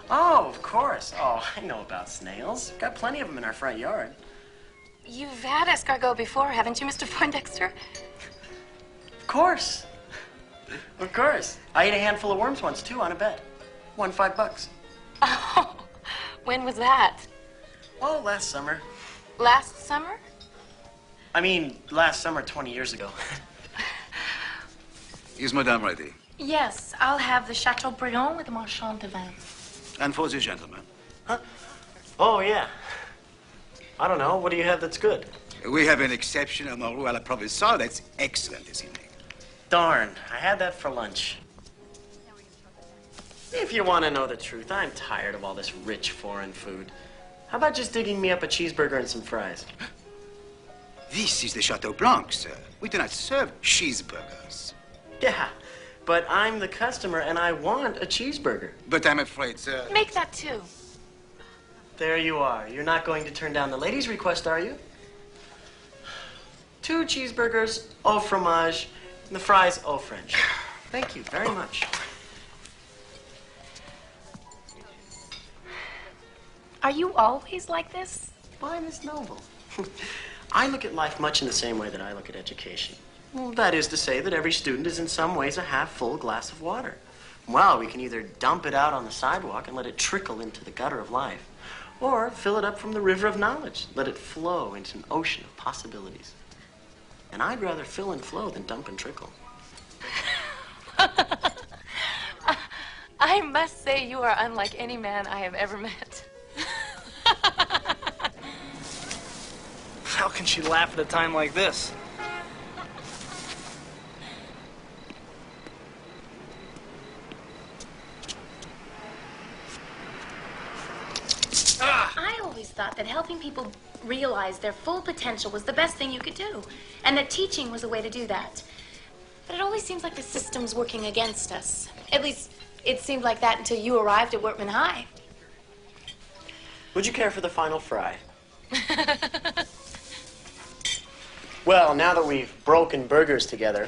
Oh, of course. Oh, I know about snails. Got plenty of them in our front yard. You've had escargot before, haven't you, Mr. Poindexter? Of course. Of course. I ate a handful of worms once, too, on a bet. Won $5. Oh, when was that? Oh, last summer. Last summer? I mean, last summer, 20 years ago. Is Madame ready? Yes, I'll have the Chateaubriand with the Marchand de Vin. And for the gentleman? Huh? Oh, yeah. I don't know. What do you have that's good? We have an exceptional Moreau à la Provençale that's excellent this evening. Darn, I had that for lunch. If you want to know the truth, I'm tired of all this rich foreign food. How about just digging me up a cheeseburger and some fries? This is the Chateau Blanc, sir. We do not serve cheeseburgers. Yeah, but I'm the customer and I want a cheeseburger. But I'm afraid, sir... Make that too. There you are. You're not going to turn down the lady's request, are you? 2 cheeseburgers, au fromage, and the fries au French. Thank you very much. Are you always like this? Why, Miss Noble? I look at life much in the same way that I look at education. Well, that is to say that every student is in some ways a half-full glass of water. Well, we can either dump it out on the sidewalk and let it trickle into the gutter of life, or fill it up from the river of knowledge, let it flow into an ocean of possibilities. And I'd rather fill and flow than dump and trickle. I must say you are unlike any man I have ever met. How can she laugh at a time like this? I always thought that helping people realize their full potential was the best thing you could do, and that teaching was a way to do that. But it always seems like the system's working against us. At least, it seemed like that until you arrived at Workman High. Would you care for the final fry? Well, now that we've broken burgers together,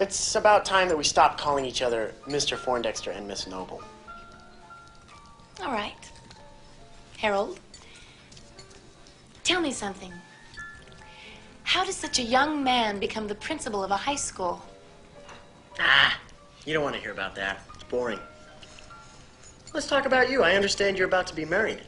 it's about time that we stop calling each other Mr. Poindexter and Miss Noble. All right. Harold, tell me something. How does such a young man become the principal of a high school? Ah, you don't want to hear about that. It's boring. Let's talk about you. I understand you're about to be married.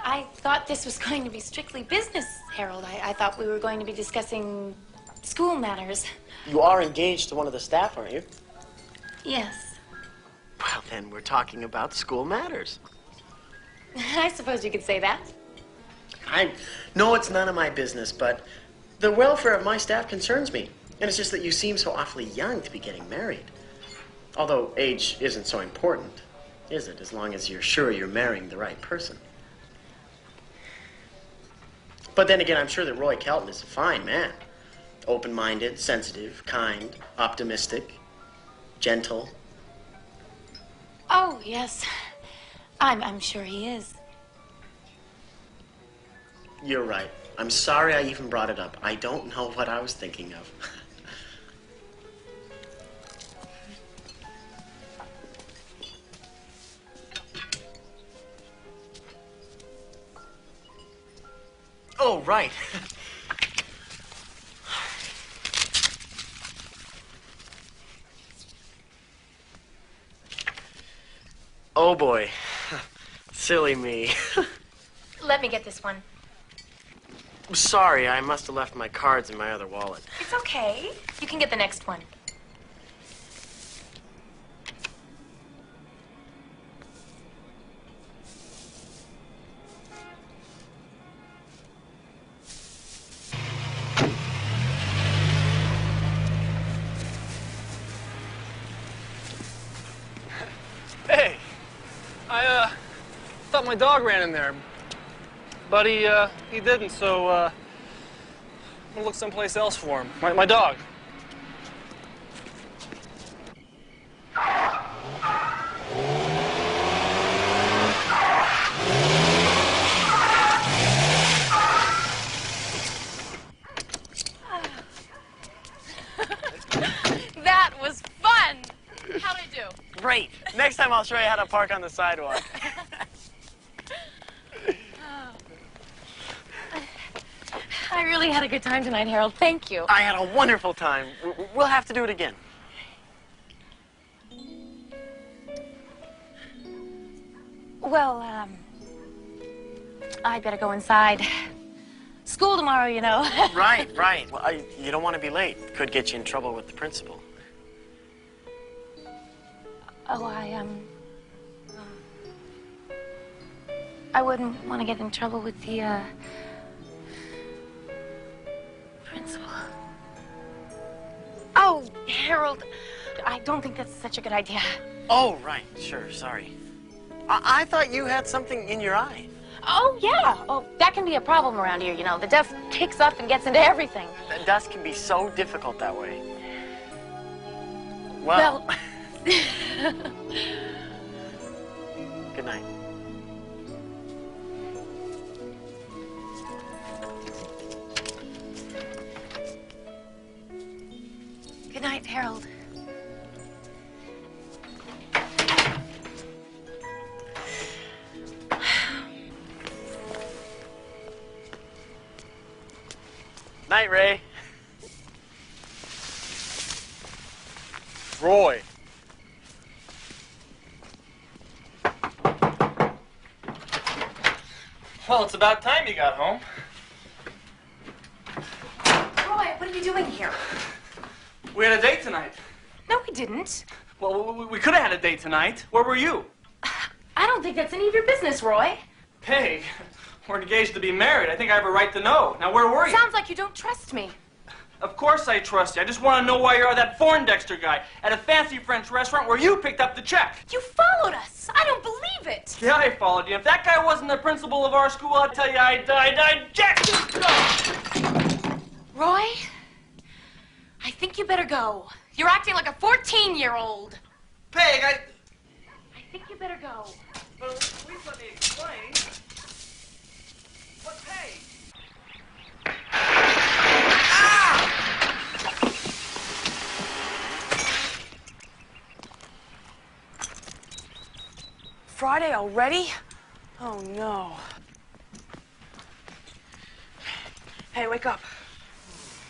I thought this was going to be strictly business, Harold. I thought we were going to be discussing school matters. You are engaged to one of the staff, aren't you? Yes. Well, then we're talking about school matters. I suppose you could say that. I know it's none of my business, but the welfare of my staff concerns me. And it's just that you seem so awfully young to be getting married. Although age isn't so important, is it? As long as you're sure you're marrying the right person. But then again, I'm sure that Roy Kelton is a fine man. Open-minded, sensitive, kind, optimistic, gentle. Oh, yes. I'm sure he is. You're right. I'm sorry I even brought it up. I don't know what I was thinking of. Oh, right. Oh, boy. Silly me. Let me get this one. Sorry, I must have left my cards in my other wallet. It's okay. You can get the next one. Hey, I thought my dog ran in there, but he didn't. So we'll look someplace else for him. My dog. That was fun. How'd I do? Great. Next time I'll show you how to park on the sidewalk. I really had a good time tonight, Harold. Thank you. I had a wonderful time. We'll have to do it again. Well, I better go inside. School tomorrow, you know. Right, right. Well, you don't want to be late. Could get you in trouble with the principal. Oh, I wouldn't want to get in trouble with the, principal. Oh, Harold, I don't think that's such a good idea. Oh, right. Sure, sorry. I thought you had something in your eye. Oh, yeah. Oh, that can be a problem around here, you know. The dust kicks up and gets into everything. The dust can be so difficult that way. Well... Good night. Good night, Harold. Night, Ray. Roy. Well, it's about time you got home. Roy, what are you doing here? We had a date tonight. No, we didn't. Well, we could have had a date tonight. Where were you? I don't think that's any of your business, Roy. Hey, we're engaged to be married. I think I have a right to know. Now, where were you? Sounds like you don't trust me. Of course I trust you. I just want to know why you're that Poindexter guy at a fancy French restaurant where you picked up the check. You followed us. I don't believe it. Yeah, I followed you. If that guy wasn't the principal of our school, I'll tell you I'd jack. Roy, I think you better go. You're acting like a 14-year-old. Peg, I think you better go. Well, please let me explain. But Peg... Friday already? Oh, no. Hey, wake up.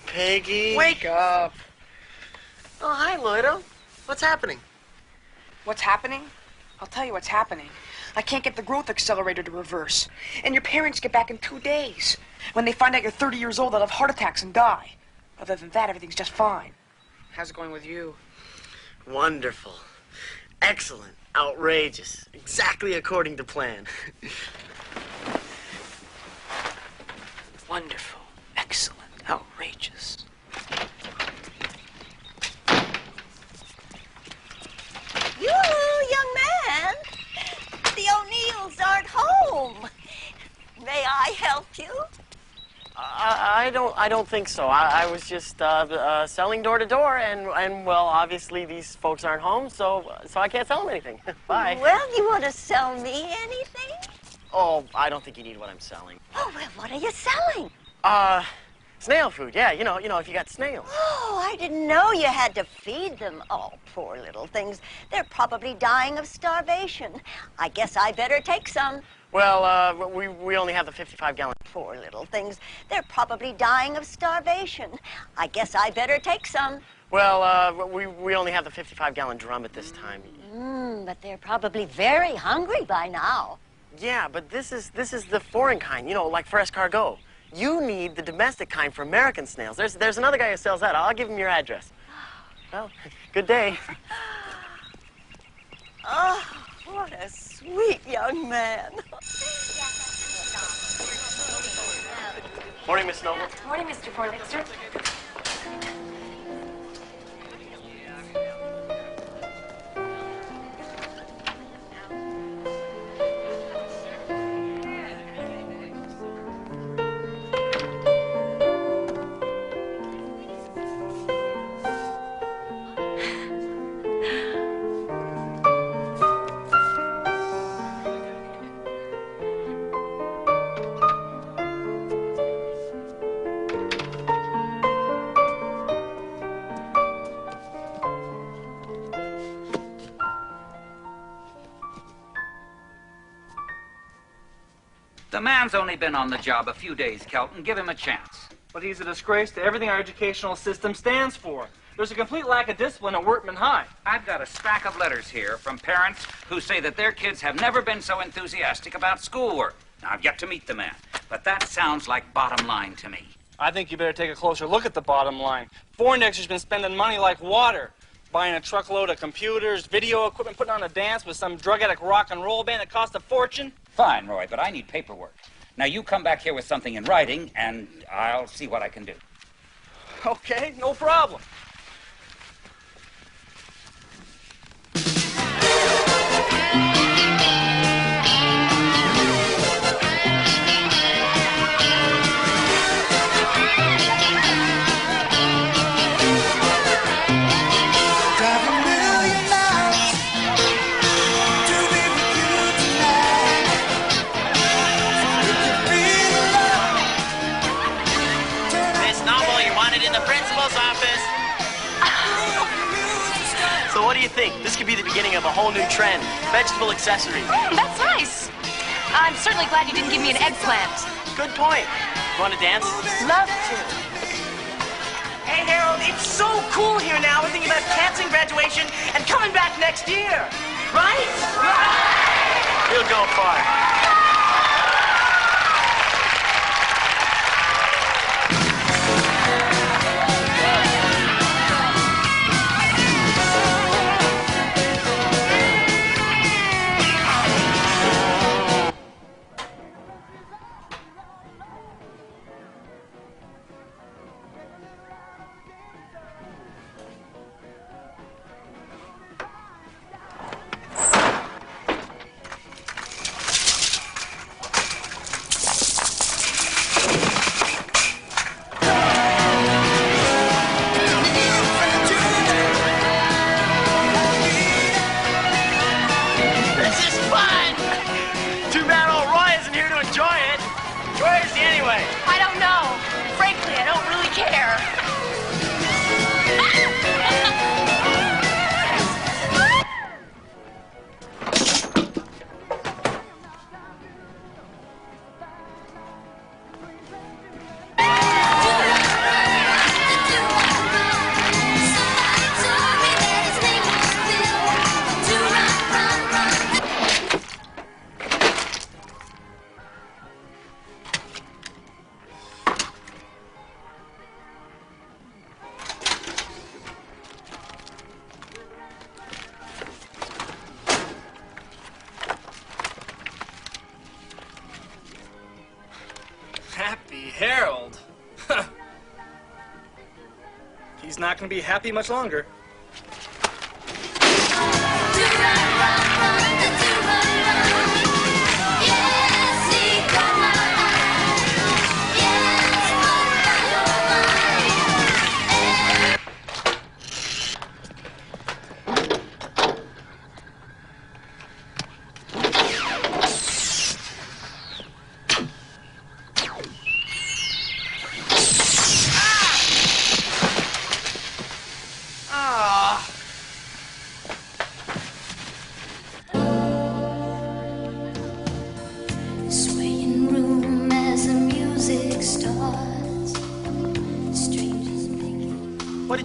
Peggy. Wake up. Oh, hi, Lloydo. What's happening? What's happening? I'll tell you what's happening. I can't get the growth accelerator to reverse. And your parents get back in 2 days. When they find out you're 30 years old, they'll have heart attacks and die. Other than that, everything's just fine. How's it going with you? Wonderful. Excellent. Outrageous. Exactly according to plan. Wonderful. Excellent. Outrageous. Yoo-hoo, young man. The O'Neills aren't home. May I help you? I don't think so. I was just selling door to door, and well, obviously these folks aren't home, so I can't sell them anything. Bye. Well, you want to sell me anything? Oh, I don't think you need what I'm selling. Oh, well, what are you selling? Snail food. Yeah, you know, if you got snails. Oh, I didn't know you had to feed them. Oh, poor little things. They're probably dying of starvation. I guess I better take some. Well, we only have the 55-gallon. Poor little things. They're probably dying of starvation. I guess I better take some. Well, we only have the 55-gallon drum at this time. But they're probably very hungry by now. Yeah, but this is the foreign kind, you know, like for escargot. You need the domestic kind for American snails. There's another guy who sells that. I'll give him your address. Well, good day. Oh, what a sweet young man. Morning, Miss Noble. Morning, Mr. Poindexter. The man's only been on the job a few days, Kelton. Give him a chance. But he's a disgrace to everything our educational system stands for. There's a complete lack of discipline at Workman High. I've got a stack of letters here from parents who say that their kids have never been so enthusiastic about schoolwork. Now, I've yet to meet the man, but that sounds like bottom line to me. I think you better take a closer look at the bottom line. Poindexter's been spending money like water, buying a truckload of computers, video equipment, putting on a dance with some drug addict rock and roll band that cost a fortune. Fine, Roy, but I need paperwork. Now, you come back here with something in writing, and I'll see what I can do. Okay, no problem. So what do you think? This could be the beginning of a whole new trend. Vegetable accessories. That's nice. I'm certainly glad you didn't give me an eggplant. Good point. You want to dance? Love to. Hey, Harold, it's so cool here now. We're thinking about canceling graduation and coming back next year. Right? You'll go far. Happy Harold. He's not going to be happy much longer.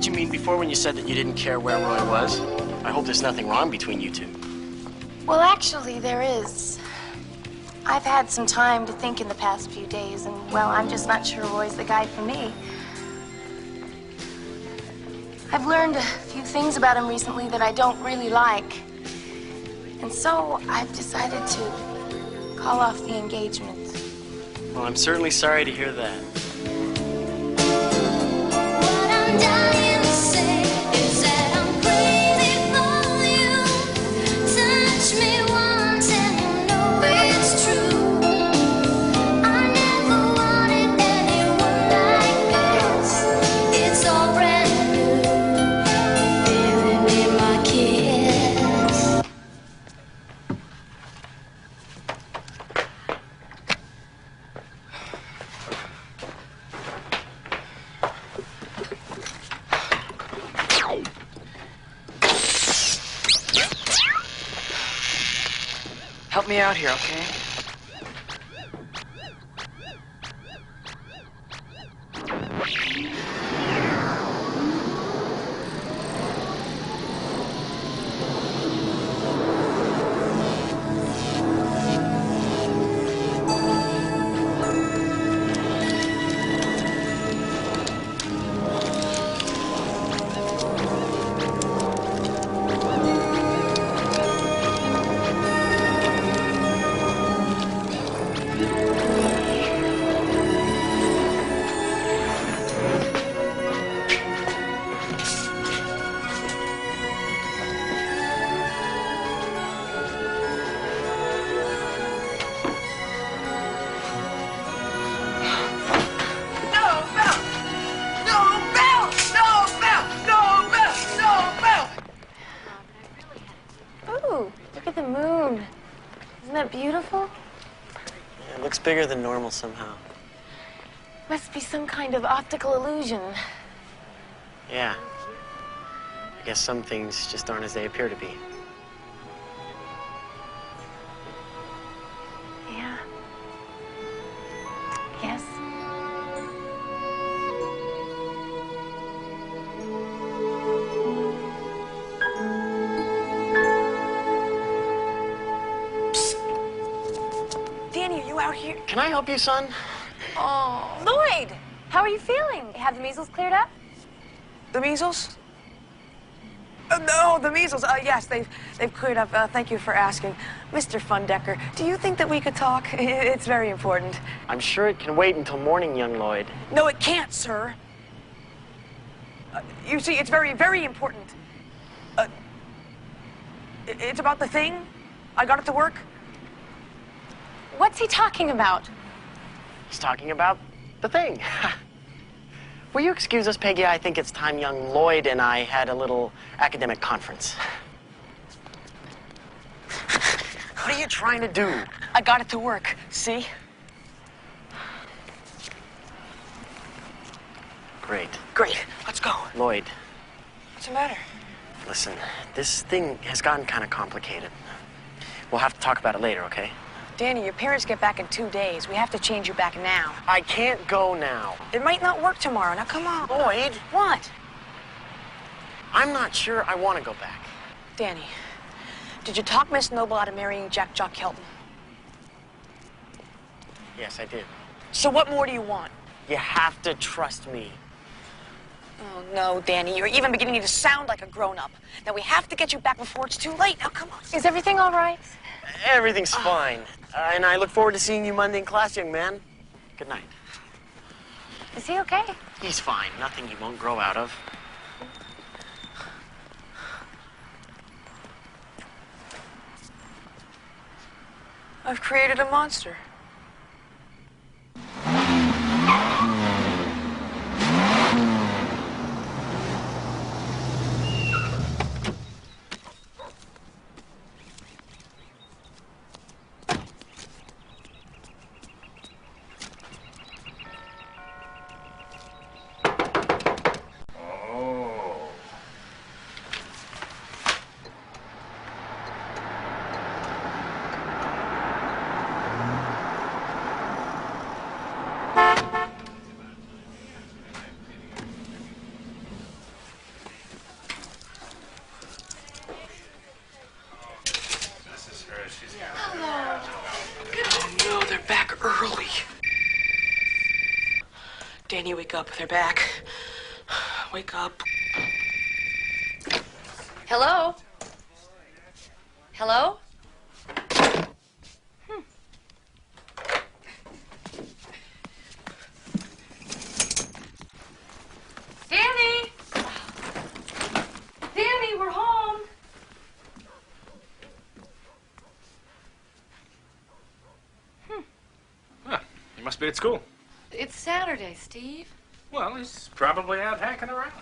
did you mean before when you said that you didn't care where Roy was? I hope there's nothing wrong between you two. Well, actually, there is. I've had some time to think in the past few days, and, well, I'm just not sure Roy's the guy for me. I've learned a few things about him recently that I don't really like. And so I've decided to call off the engagement. Well, I'm certainly sorry to hear that. Help me out here, okay? Beautiful? Yeah, it looks bigger than normal somehow. Must be some kind of optical illusion. Yeah. I guess some things just aren't as they appear to be. Yeah. Yes. Here. Can I help you, son? Oh, Lloyd, how are you feeling? Have the measles cleared up? The measles? No, the measles. Yes, they've cleared up. Thank you for asking. Mr. Fundecker, do you think that we could talk? It's very important. I'm sure it can wait until morning, young Lloyd. No, it can't, sir. You see, it's very, very important. It's about the thing. I got it to work. What's he talking about? He's talking about the thing. Will you excuse us, Peggy? I think it's time young Lloyd and I had a little academic conference. What are you trying to do? I got it to work. See? Great. Great. Let's go. Lloyd. What's the matter? Listen, this thing has gotten kind of complicated. We'll have to talk about it later, okay? Danny, your parents get back in 2 days. We have to change you back now. I can't go now. It might not work tomorrow. Now, come on. Lloyd. What? I'm not sure I want to go back. Danny, did you talk Miss Noble out of marrying Jack Kelton? Yes, I did. So what more do you want? You have to trust me. Oh, no, Danny. You're even beginning to sound like a grown-up. Now, we have to get you back before it's too late. Now, come on. Is everything all right? Everything's fine. And I look forward to seeing you Monday in class, young man. Good night. Is he okay? He's fine. Nothing he won't grow out of. I've created a monster. Danny, wake up. They're back. Wake up. Hello? Hello? Danny! Danny, we're home. Huh, you must be at school. It's Saturday, Steve. Well, he's probably out hacking around.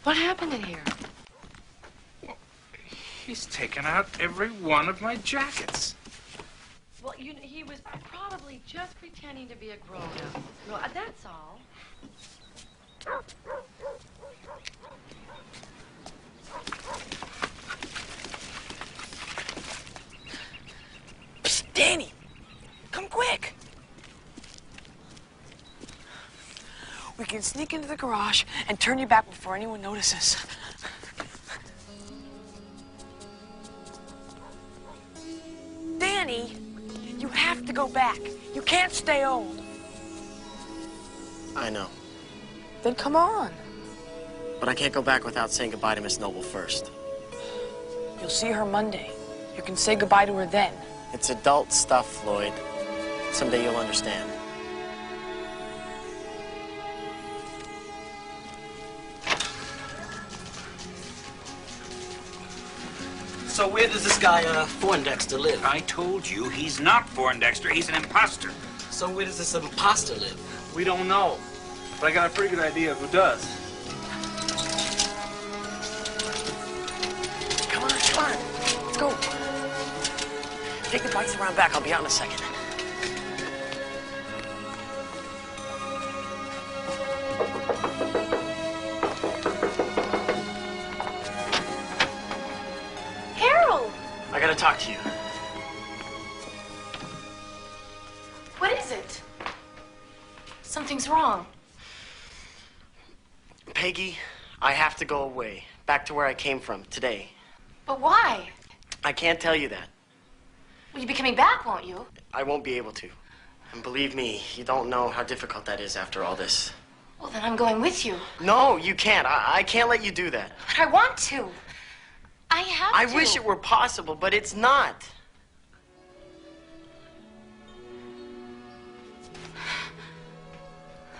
What happened in here? He's taken out every one of my jackets. Well, he was probably just pretending to be a grown-up. Well, that's all. Psst, Danny, come quick. We can sneak into the garage and turn you back before anyone notices. Danny, you have to go back. You can't stay old. I know. Then come on. But I can't go back without saying goodbye to Miss Noble first. You'll see her Monday. You can say goodbye to her then. It's adult stuff, Floyd. Someday you'll understand. So where does this guy, Poindexter live? I told you he's not Poindexter. He's an imposter. So where does this imposter live? We don't know, but I got a pretty good idea of who does. Come on, come on. Let's go. Take the bikes around back. I'll be out in a second. Harold! I gotta talk to you. What is it? Something's wrong. Peggy, I have to go away. Back to where I came from, today. But why? I can't tell you that. Well, you'll be coming back, won't you? I won't be able to. And believe me, you don't know how difficult that is after all this. Well, then I'm going with you. No, you can't. I can't let you do that. But I want to. I have I to. wish it were possible, but it's not.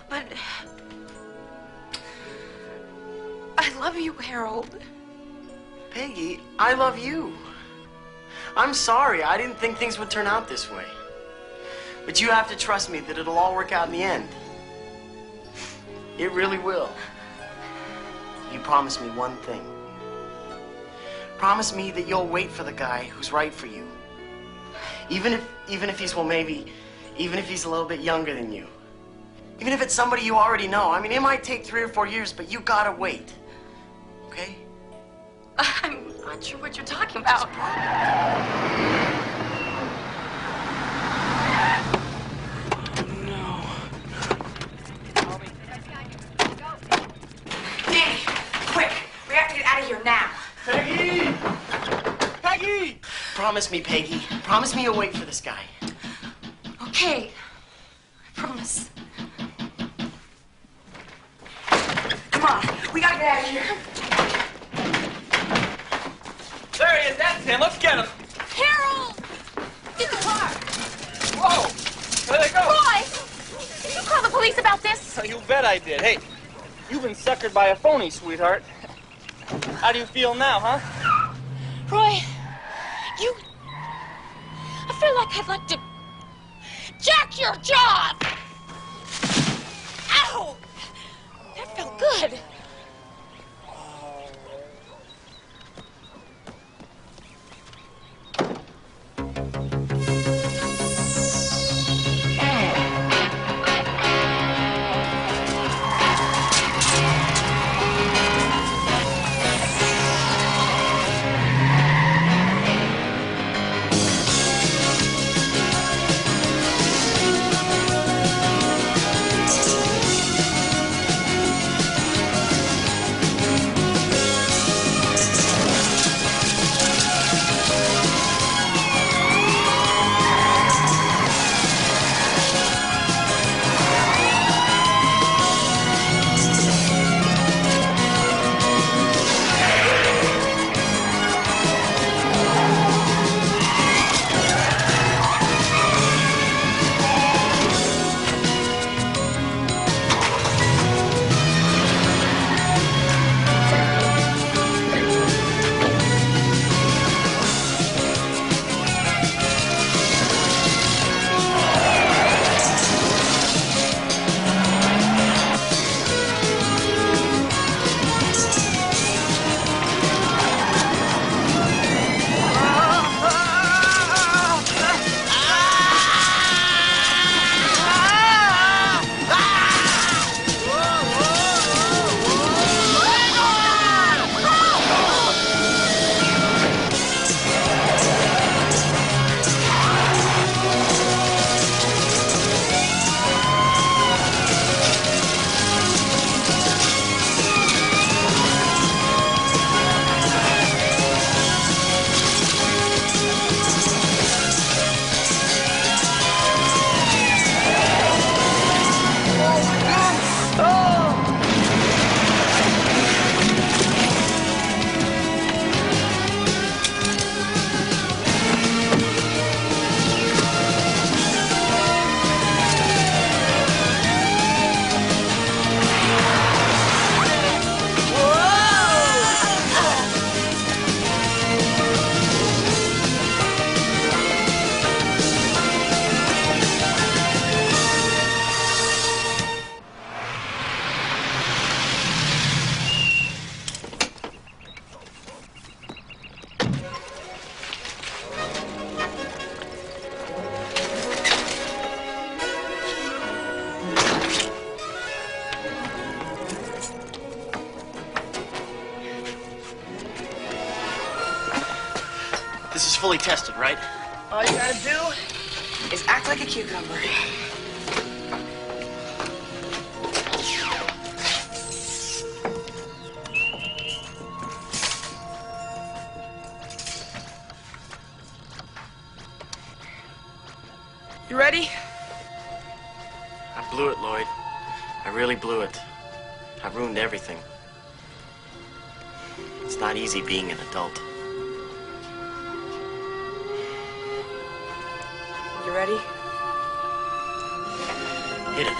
But I love you, Harold. Peggy, I love you. I'm sorry. I didn't think things would turn out this way. But you have to trust me that it'll all work out in the end. It really will. You promise me one thing. Promise me that you'll wait for the guy who's right for you. Even if he's, well, maybe, even if he's a little bit younger than you. Even if it's somebody you already know. I mean, it might take 3 or 4 years, but you gotta wait. Okay? I'm not sure what you're talking about. Danny, quick. We have to get out of here now. Peggy! Peggy! Promise me, Peggy. Promise me you'll wait for this guy. Okay. I promise. Come on. We gotta get out of here. There he is. That's him. Let's get him. Harold! Get the car. Whoa! Where'd they go? Roy! Did you call the police about this? You bet I did. Hey, you've been suckered by a phony, sweetheart. How do you feel now, huh? Roy, I feel like I'd like to jack your jaw. Ow! That felt good. fully tested, right? All you gotta do is act like a cucumber. You ready? I blew it, Lloyd. I really blew it. I ruined everything. It's not easy being an adult. You ready? Hit it.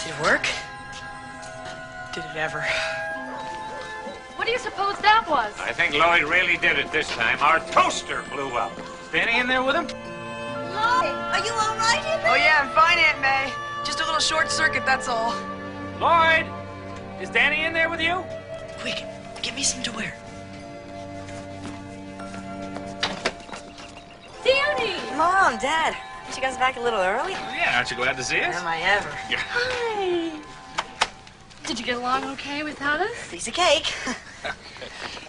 Did it work? Did it ever? What do you suppose that was? I think Lloyd really did it this time. Our toaster blew up. Danny in there with him? Lloyd, are you all right in there? Oh, yeah, I'm fine, Aunt May. Just a little short circuit, that's all. Lloyd, is Danny in there with you? Quick, get me some to wear. Danny! Mom, Dad, aren't you guys back a little early? Oh, yeah, aren't you glad to see us? Am I ever? Hi. Did you get along okay without us? Piece of cake.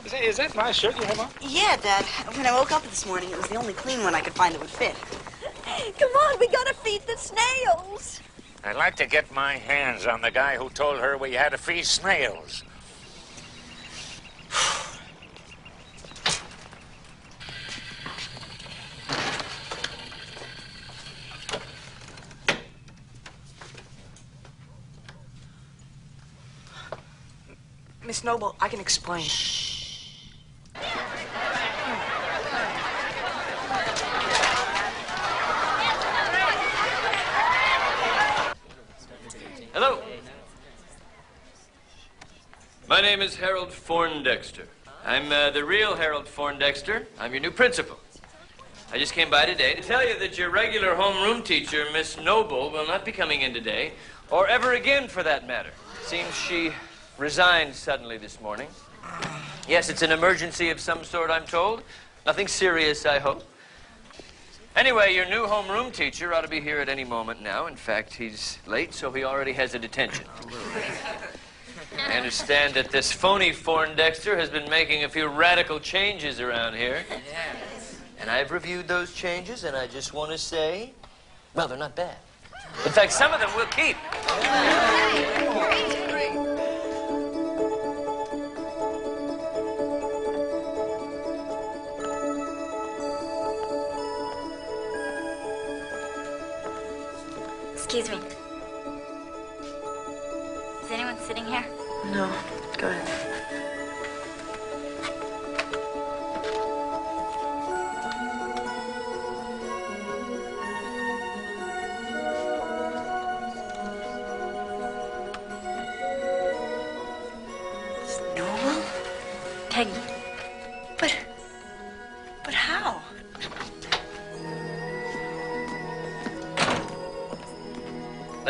Say, is that my shirt you have on? Yeah, Dad. When I woke up this morning, it was the only clean one I could find that would fit. Come on, we gotta feed the snails. I'd like to get my hands on the guy who told her we had to feed snails. Miss Noble, I can explain. Hello. My name is Harold Forndexter. I'm the real Harold Forndexter. I'm your new principal. I just came by today to tell you that your regular homeroom teacher, Miss Noble, will not be coming in today, or ever again for that matter. Seems she resigned suddenly this morning. Yes, it's an emergency of some sort, I'm told. Nothing serious, I hope. Anyway, your new homeroom teacher ought to be here at any moment now. In fact, he's late, so he already has a detention. I understand that this phony Forndexter has been making a few radical changes around here. And I've reviewed those changes, and I just want to say, well, they're not bad. In fact, some of them we'll keep. Excuse me. Is anyone sitting here? No. Go ahead.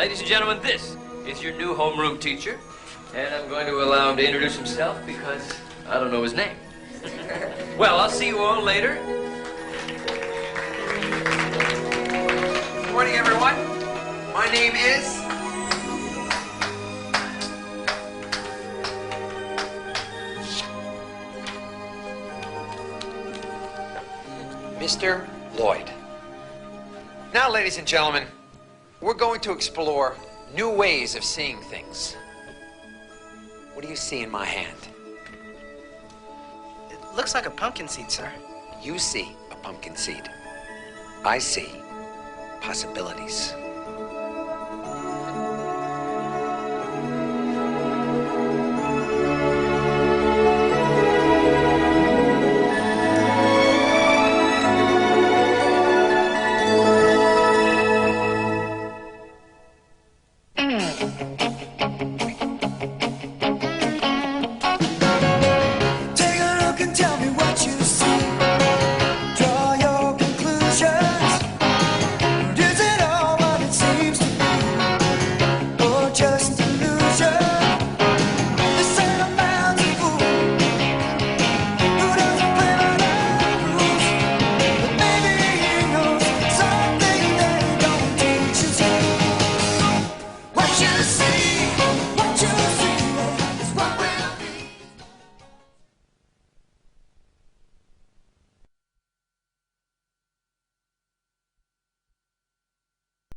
Ladies and gentlemen, this is your new homeroom teacher. And I'm going to allow him to introduce himself because I don't know his name. Well, I'll see you all later. Good morning, everyone. My name is... Mr. Lloyd. Now, ladies and gentlemen, we're going to explore new ways of seeing things. What do you see in my hand? It looks like a pumpkin seed, sir. You see a pumpkin seed. I see possibilities.